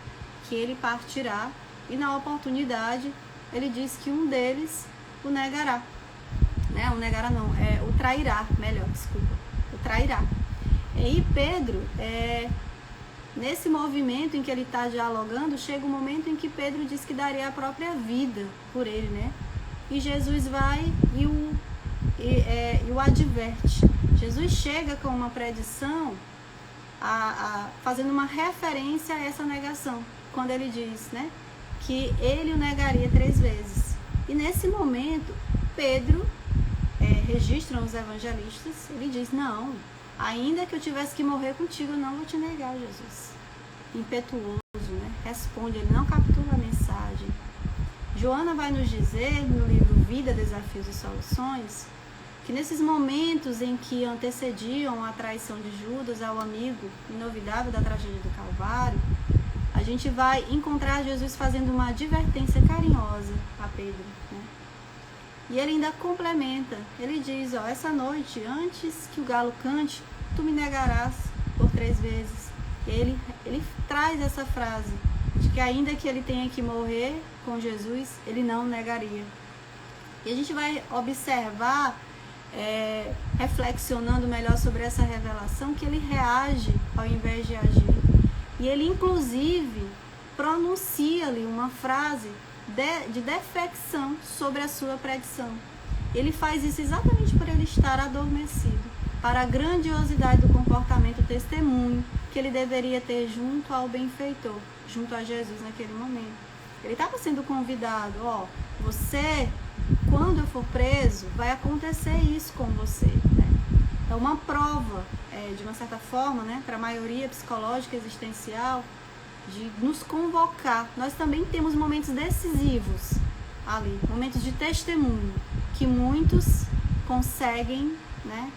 que ele partirá, e na oportunidade ele diz que um deles o negará, né, o trairá, melhor, desculpa, o trairá. E Pedro, nesse movimento em que ele está dialogando, chega um momento em que Pedro diz que daria a própria vida por ele, né? E Jesus vai e o adverte. Jesus chega com uma predição, fazendo uma referência a essa negação, quando ele diz, né, que ele o negaria 3 vezes. E nesse momento, Pedro, registram os evangelistas, ele diz: não, ainda que eu tivesse que morrer contigo, eu não vou te negar, Jesus. Impetuoso, né? Responde, ele não captura a mensagem. Joana vai nos dizer, no livro Vida, Desafios e Soluções, que nesses momentos em que antecediam a traição de Judas ao amigo inovidável da tragédia do Calvário, a gente vai encontrar Jesus fazendo uma advertência carinhosa a Pedro, né? E ele ainda complementa, ele diz: ó, essa noite, antes que o galo cante, tu me negarás por 3 vezes. Ele traz essa frase, de que ainda que ele tenha que morrer com Jesus, ele não negaria. E a gente vai observar, reflexionando melhor sobre essa revelação, que ele reage ao invés de agir. E ele, inclusive, pronuncia ali uma frase de defecção sobre a sua predição. Ele faz isso exatamente por ele estar adormecido, para a grandiosidade do comportamento testemunho que ele deveria ter junto ao benfeitor, junto a Jesus naquele momento. Ele estava sendo convidado: ó, você, quando eu for preso, vai acontecer isso com você, né? É uma prova, de uma certa forma, né, para a maioria psicológica existencial, de nos convocar. Nós também temos momentos decisivos ali, momentos de testemunho, que muitos conseguem, né,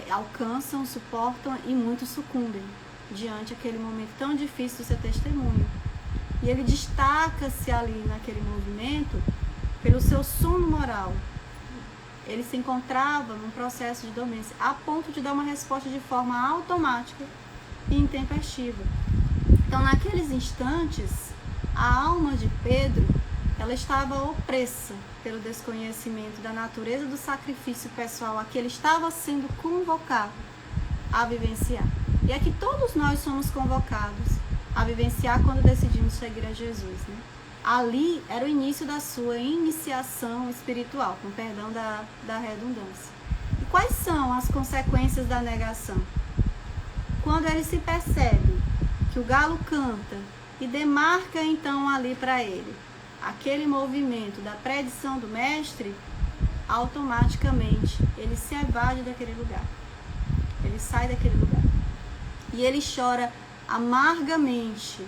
alcançam, suportam, e muitos sucumbem diante daquele momento tão difícil do seu testemunho. E ele destaca-se ali naquele movimento pelo seu sono moral. Ele se encontrava num processo de dormência, a ponto de dar uma resposta de forma automática e intempestiva. Então, naqueles instantes, a alma de Pedro, ela estava opressa pelo desconhecimento da natureza do sacrifício pessoal a que ele estava sendo convocado. a vivenciar. E é que todos nós somos convocados a vivenciar quando decidimos seguir a Jesus, né? Ali era o início da sua iniciação espiritual, com perdão da redundância. E quais são as consequências da negação? Quando ele se percebe que o galo canta e demarca então ali para ele aquele movimento da predição do mestre, automaticamente ele se evade daquele lugar. Ele sai daquele lugar. E ele chora amargamente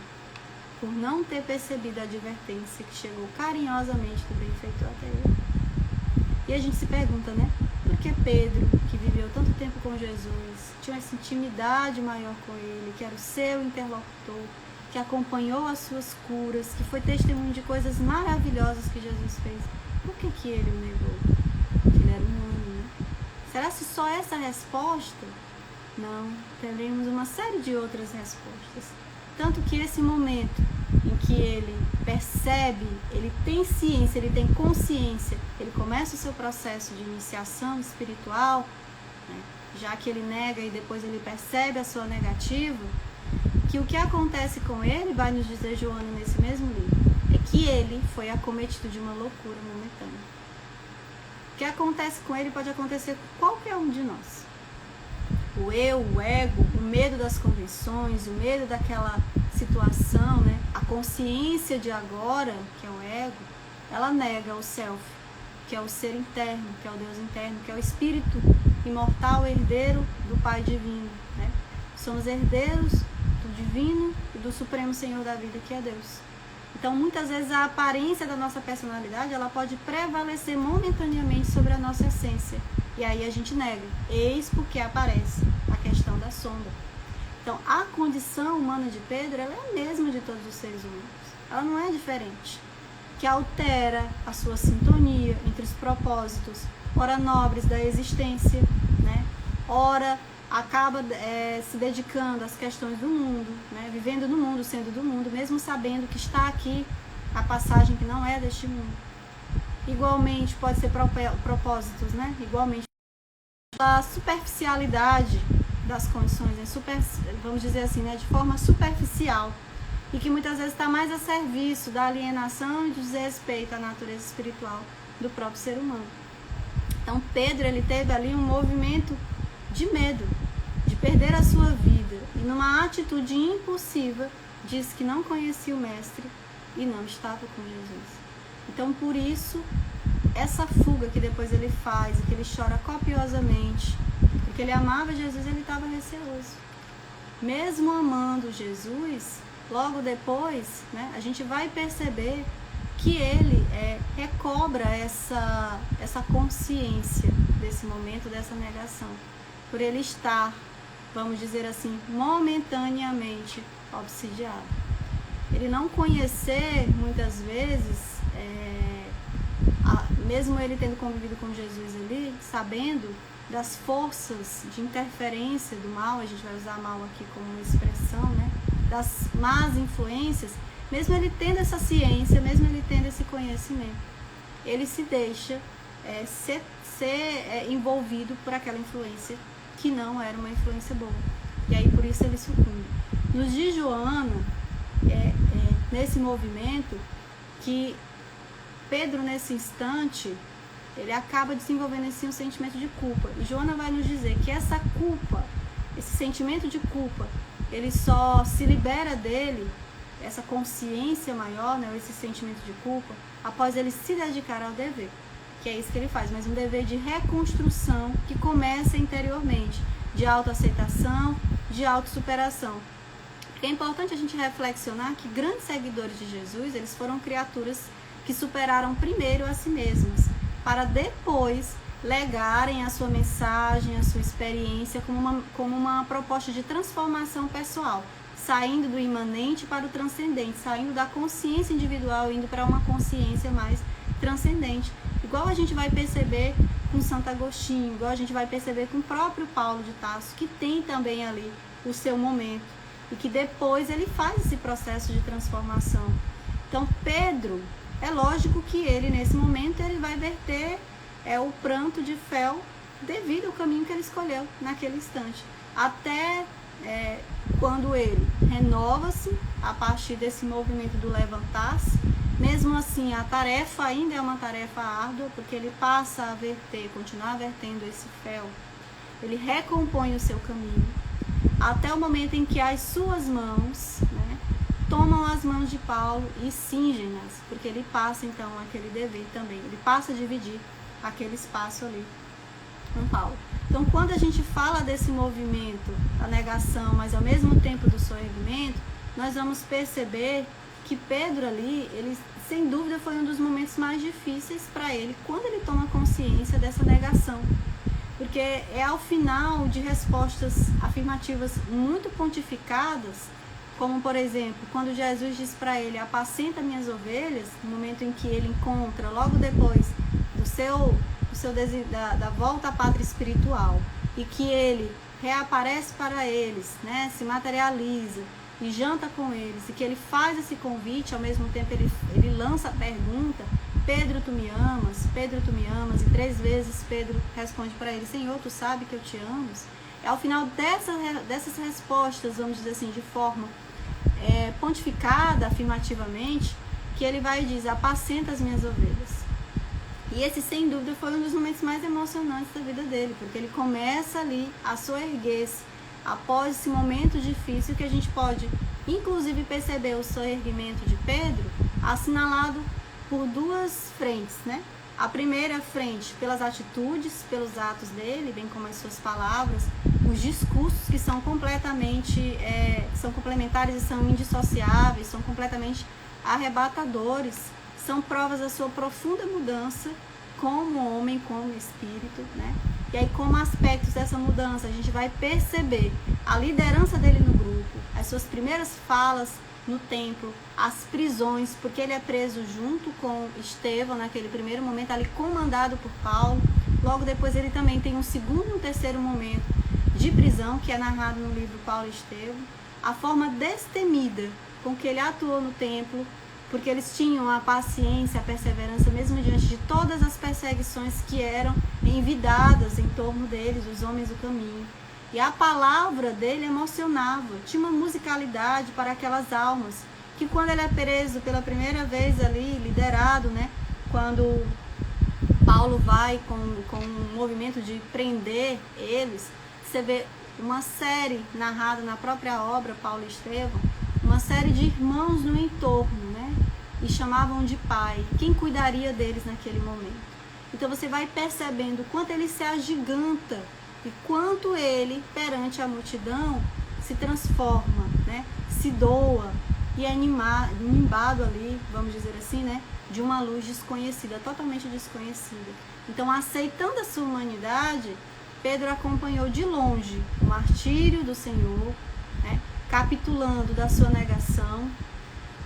por não ter percebido a advertência que chegou carinhosamente do benfeitor até ele. E a gente se pergunta, né? Por que Pedro, que viveu tanto tempo com Jesus, tinha essa intimidade maior com ele, que era o seu interlocutor, que acompanhou as suas curas, que foi testemunho de coisas maravilhosas que Jesus fez, por que ele o negou? Porque ele era humano, né? Será que só essa resposta? Não, teremos uma série de outras respostas. Tanto que esse momento em que ele percebe, ele tem ciência, ele tem consciência, ele começa o seu processo de iniciação espiritual, né? Já que ele nega e depois ele percebe a sua negativa, que o que acontece com ele, vai nos dizer Joana nesse mesmo livro, é que ele foi acometido de uma loucura momentânea. O que acontece com ele pode acontecer com qualquer um de nós. O eu, o ego, o medo das convenções, o medo daquela situação, né? A consciência de agora, que é o ego, ela nega o self, que é o ser interno, que é o Deus interno, que é o espírito imortal, herdeiro do Pai divino, né? Somos herdeiros do divino e do supremo Senhor da vida, que é Deus. Então, muitas vezes a aparência da nossa personalidade, ela pode prevalecer momentaneamente sobre a nossa essência. E aí a gente nega. Eis porque aparece a questão da sombra. Então, a condição humana de Pedro, ela é a mesma de todos os seres humanos. Ela não é diferente. Que altera a sua sintonia entre os propósitos, ora nobres da existência, né? Ora acaba se dedicando às questões do mundo, né? Vivendo no mundo, sendo do mundo, mesmo sabendo que está aqui a passagem que não é deste mundo. Igualmente pode ser propósitos, né? Igualmente a superficialidade das condições, né? Vamos dizer assim, né? De forma superficial, e que muitas vezes está mais a serviço da alienação e do desrespeito à natureza espiritual do próprio ser humano. Então Pedro, ele teve ali um movimento de medo, de perder a sua vida, e numa atitude impulsiva disse que não conhecia o mestre e não estava com Jesus. Então, por isso, essa fuga que depois ele faz, e que ele chora copiosamente, porque ele amava Jesus, ele estava receoso. Mesmo amando Jesus, logo depois, né, a gente vai perceber que ele recobra essa consciência desse momento, dessa negação, por ele estar, vamos dizer assim, momentaneamente obsidiado. Ele não conhecer, muitas vezes, mesmo ele tendo convivido com Jesus ali, sabendo das forças de interferência do mal, a gente vai usar mal aqui como uma expressão, né? Das más influências, mesmo ele tendo essa ciência, mesmo ele tendo esse conhecimento, ele se deixa ser envolvido por aquela influência que não era uma influência boa. E aí por isso ele sucumbe. Nos de Joana, nesse movimento, que Pedro, nesse instante, ele acaba desenvolvendo assim um sentimento de culpa. E Joana vai nos dizer que essa culpa, esse sentimento de culpa, ele só se libera dele, essa consciência maior, né, esse sentimento de culpa, após ele se dedicar ao dever. Que é isso que ele faz, mas um dever de reconstrução que começa interiormente, de autoaceitação, de autossuperação. É importante a gente reflexionar que grandes seguidores de Jesus, eles foram criaturas que superaram primeiro a si mesmas, para depois legarem a sua mensagem, a sua experiência como uma proposta de transformação pessoal, saindo do imanente para o transcendente, saindo da consciência individual, indo para uma consciência mais transcendente. Igual a gente vai perceber com Santo Agostinho, igual a gente vai perceber com o próprio Paulo de Tarso, que tem também ali o seu momento, e que depois ele faz esse processo de transformação. Então Pedro, é lógico que ele nesse momento ele vai verter o pranto de fel devido ao caminho que ele escolheu naquele instante. Até quando ele renova-se a partir desse movimento do levantar-se. Mesmo assim, a tarefa ainda é uma tarefa árdua, porque ele passa a verter, continuar vertendo esse fel. Ele recompõe o seu caminho, até o momento em que as suas mãos, né, tomam as mãos de Paulo e cingem-nas, porque ele passa então aquele dever também, ele passa a dividir aquele espaço ali com Paulo. Então, quando a gente fala desse movimento, a negação, mas ao mesmo tempo do soerguimento, nós vamos perceber que Pedro ali, ele sem dúvida foi um dos momentos mais difíceis para ele, quando ele toma consciência dessa negação. Porque é ao final de respostas afirmativas muito pontificadas, como por exemplo, quando Jesus diz para ele, apacenta minhas ovelhas, no momento em que ele encontra, logo depois da volta à pátria espiritual, e que ele reaparece para eles, né, se materializa e janta com eles, e que ele faz esse convite, ao mesmo tempo ele lança a pergunta, Pedro, tu me amas? Pedro, tu me amas? E 3 vezes Pedro responde para ele, Senhor, tu sabe que eu te amo? É ao final dessas respostas, vamos dizer assim, de forma pontificada, afirmativamente, que ele vai e diz, apacenta as minhas ovelhas. E esse, sem dúvida, foi um dos momentos mais emocionantes da vida dele, porque ele começa ali a soerguer-se após esse momento difícil, que a gente pode, inclusive, perceber o soerguimento de Pedro assinalado por 2 frentes, né? A primeira frente pelas atitudes, pelos atos dele, bem como as suas palavras, os discursos que são completamente, são complementares e são indissociáveis, são completamente arrebatadores, são provas da sua profunda mudança como homem, como espírito, né? E aí, como aspectos dessa mudança, a gente vai perceber a liderança dele no grupo, as suas primeiras falas no templo, as prisões, porque ele é preso junto com Estevão naquele primeiro momento, ali comandado por Paulo. Logo depois ele também tem um segundo e um terceiro momento de prisão, que é narrado no livro Paulo e Estevão. A forma destemida com que ele atuou no templo, porque eles tinham a paciência, a perseverança, mesmo diante de todas as perseguições que eram envidadas em torno deles, os homens do caminho. E a palavra dele emocionava, tinha uma musicalidade para aquelas almas, que quando ele é preso pela primeira vez ali, liderado, né, quando Paulo vai com um movimento de prender eles, você vê uma série narrada na própria obra, Paulo e Estevão, uma série de irmãos no entorno, né, e chamavam de pai, quem cuidaria deles naquele momento. Então você vai percebendo o quanto ele se agiganta, e quanto ele, perante a multidão, se transforma, né? Se doa e é nimbado ali, vamos dizer assim, né? De uma luz desconhecida, totalmente desconhecida. Então, aceitando a sua humanidade, Pedro acompanhou de longe o martírio do Senhor, né? Capitulando da sua negação.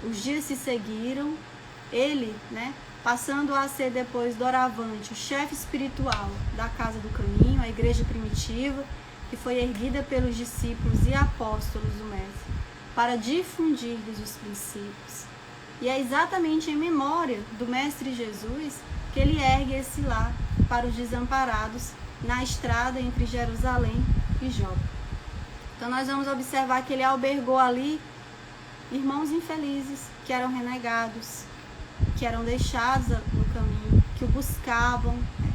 Os dias se seguiram, ele, né? Passando a ser depois doravante o chefe espiritual da Casa do Caminho, a igreja primitiva, que foi erguida pelos discípulos e apóstolos do Mestre, para difundir-lhes os princípios. E é exatamente em memória do Mestre Jesus que ele ergue esse lar para os desamparados na estrada entre Jerusalém e Jope. Então nós vamos observar que ele albergou ali irmãos infelizes que eram renegados, que eram deixados no caminho, que o buscavam, né?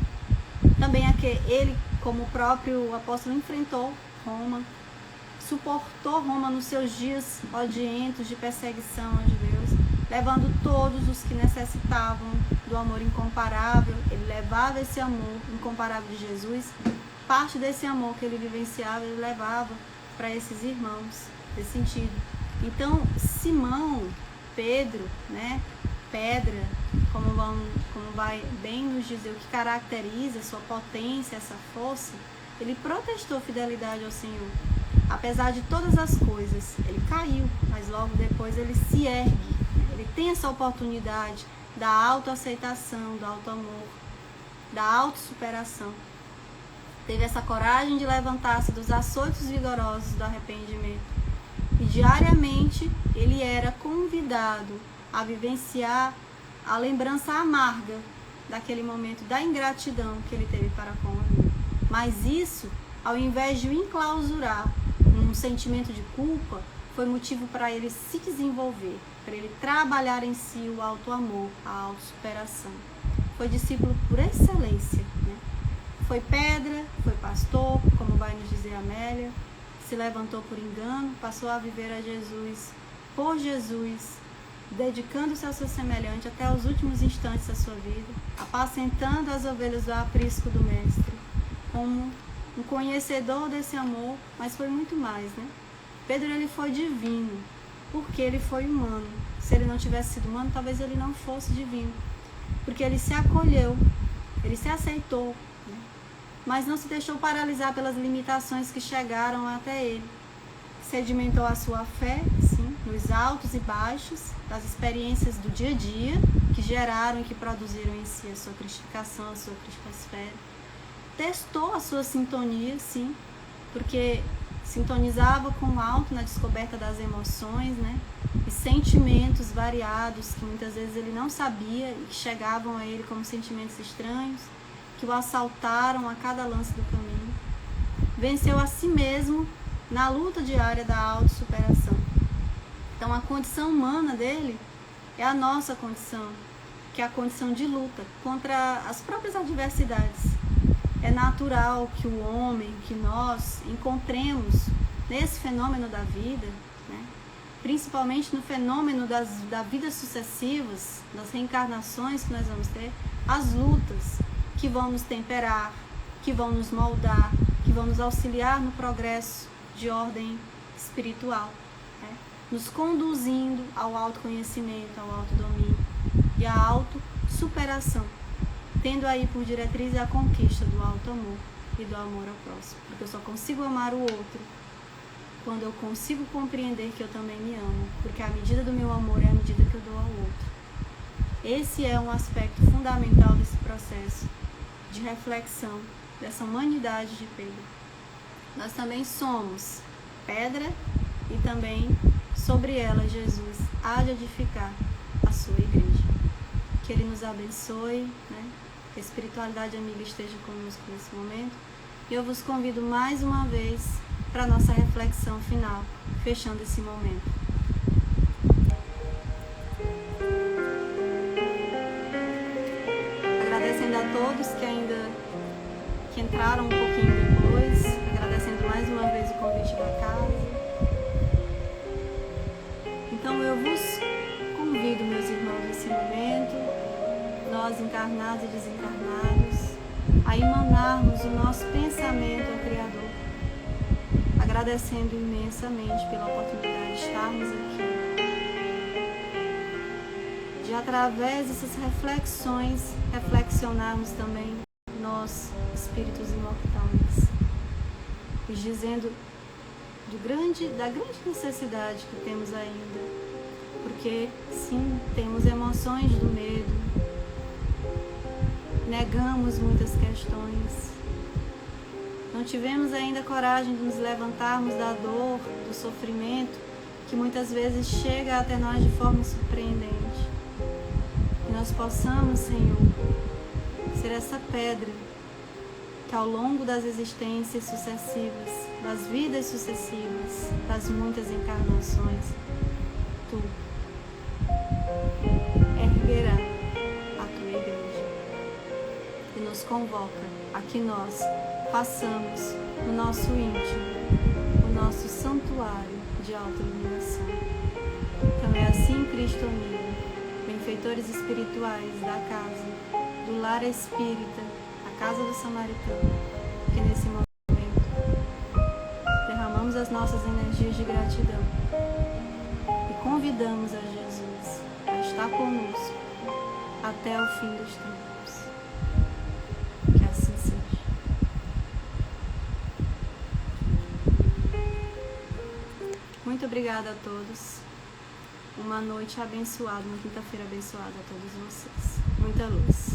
Também ele, como o próprio apóstolo, enfrentou Roma, suportou Roma nos seus dias odientos de perseguição aos judeus, levando todos os que necessitavam do amor incomparável. Ele levava esse amor incomparável de Jesus, parte desse amor que ele vivenciava, ele levava para esses irmãos, nesse sentido. Então, Simão, Pedro, né? Pedra, como vai bem nos dizer o que caracteriza a sua potência, essa força, ele protestou fidelidade ao Senhor. Apesar de todas as coisas, ele caiu, mas logo depois ele se ergue. Ele tem essa oportunidade da autoaceitação, do auto-amor, da autossuperação. Teve essa coragem de levantar-se dos açoites vigorosos do arrependimento. E diariamente ele era convidado a vivenciar a lembrança amarga daquele momento da ingratidão que ele teve para com a vida. Mas isso, ao invés de o enclausurar num sentimento de culpa, foi motivo para ele se desenvolver, para ele trabalhar em si o auto-amor, a autossuperação. Foi discípulo por excelência, né? Foi pedra, foi pastor, como vai nos dizer Amélia, se levantou por engano, passou a viver a Jesus, por Jesus, dedicando-se ao seu semelhante até os últimos instantes da sua vida, apacentando as ovelhas do aprisco do Mestre, como um conhecedor desse amor, mas foi muito mais, né? Pedro, ele foi divino, porque ele foi humano. Se ele não tivesse sido humano, talvez ele não fosse divino, porque ele se acolheu, ele se aceitou, né? Mas não se deixou paralisar pelas limitações que chegaram até ele. Sedimentou a sua fé, sim, nos altos e baixos, das experiências do dia a dia, que geraram e que produziram em si a sua cristificação, a sua crisposfera. Testou a sua sintonia, sim, porque sintonizava com o alto na descoberta das emoções, né? E sentimentos variados que muitas vezes ele não sabia e que chegavam a ele como sentimentos estranhos, que o assaltaram a cada lance do caminho. Venceu a si mesmo na luta diária da autossuperação. Então a condição humana dele é a nossa condição, que é a condição de luta contra as próprias adversidades. É natural que o homem, que nós encontremos nesse fenômeno da vida, né, principalmente no fenômeno das vidas sucessivas, das reencarnações que nós vamos ter, as lutas que vão nos temperar, que vão nos moldar, que vão nos auxiliar no progresso de ordem espiritual, né, nos conduzindo ao autoconhecimento, ao autodomínio e à autossuperação, tendo aí por diretriz a conquista do auto-amor e do amor ao próximo. Porque eu só consigo amar o outro quando eu consigo compreender que eu também me amo, porque a medida do meu amor é a medida que eu dou ao outro. Esse é um aspecto fundamental desse processo de reflexão, dessa humanidade de Pedro. Nós também somos pedra e também sobre ela Jesus há de edificar a sua igreja. Que Ele nos abençoe, né? Que a espiritualidade amiga esteja conosco nesse momento. E eu vos convido mais uma vez para a nossa reflexão final, fechando esse momento. Agradecendo a todos que entraram um pouquinho depois, agradecendo mais uma vez o convite da casa. Então eu vos convido, meus irmãos, nesse momento, nós encarnados e desencarnados, a emanarmos o nosso pensamento ao Criador, agradecendo imensamente pela oportunidade de estarmos aqui, de através dessas reflexões, reflexionarmos também nós, espíritos imortais, e dizendo da grande necessidade que temos ainda, porque sim, temos emoções do medo, negamos muitas questões, não tivemos ainda coragem de nos levantarmos da dor, do sofrimento, que muitas vezes chega até nós de forma surpreendente. Que nós possamos, Senhor, ser essa pedra que ao longo das existências sucessivas, das vidas sucessivas, das muitas encarnações, Tu erguerá a Tua igreja e nos convoca a que nós façamos no nosso íntimo o nosso santuário de autoiluminação. Então é assim, Cristo amigo, benfeitores espirituais da casa, do lar espírita, a casa do samaritano, que nesse momento derramamos as nossas energias de gratidão e convidamos a Jesus a estar conosco até o fim dos tempos. Que assim seja. Muito obrigada a todos. Uma noite abençoada, uma quinta-feira abençoada a todos vocês. Muita luz.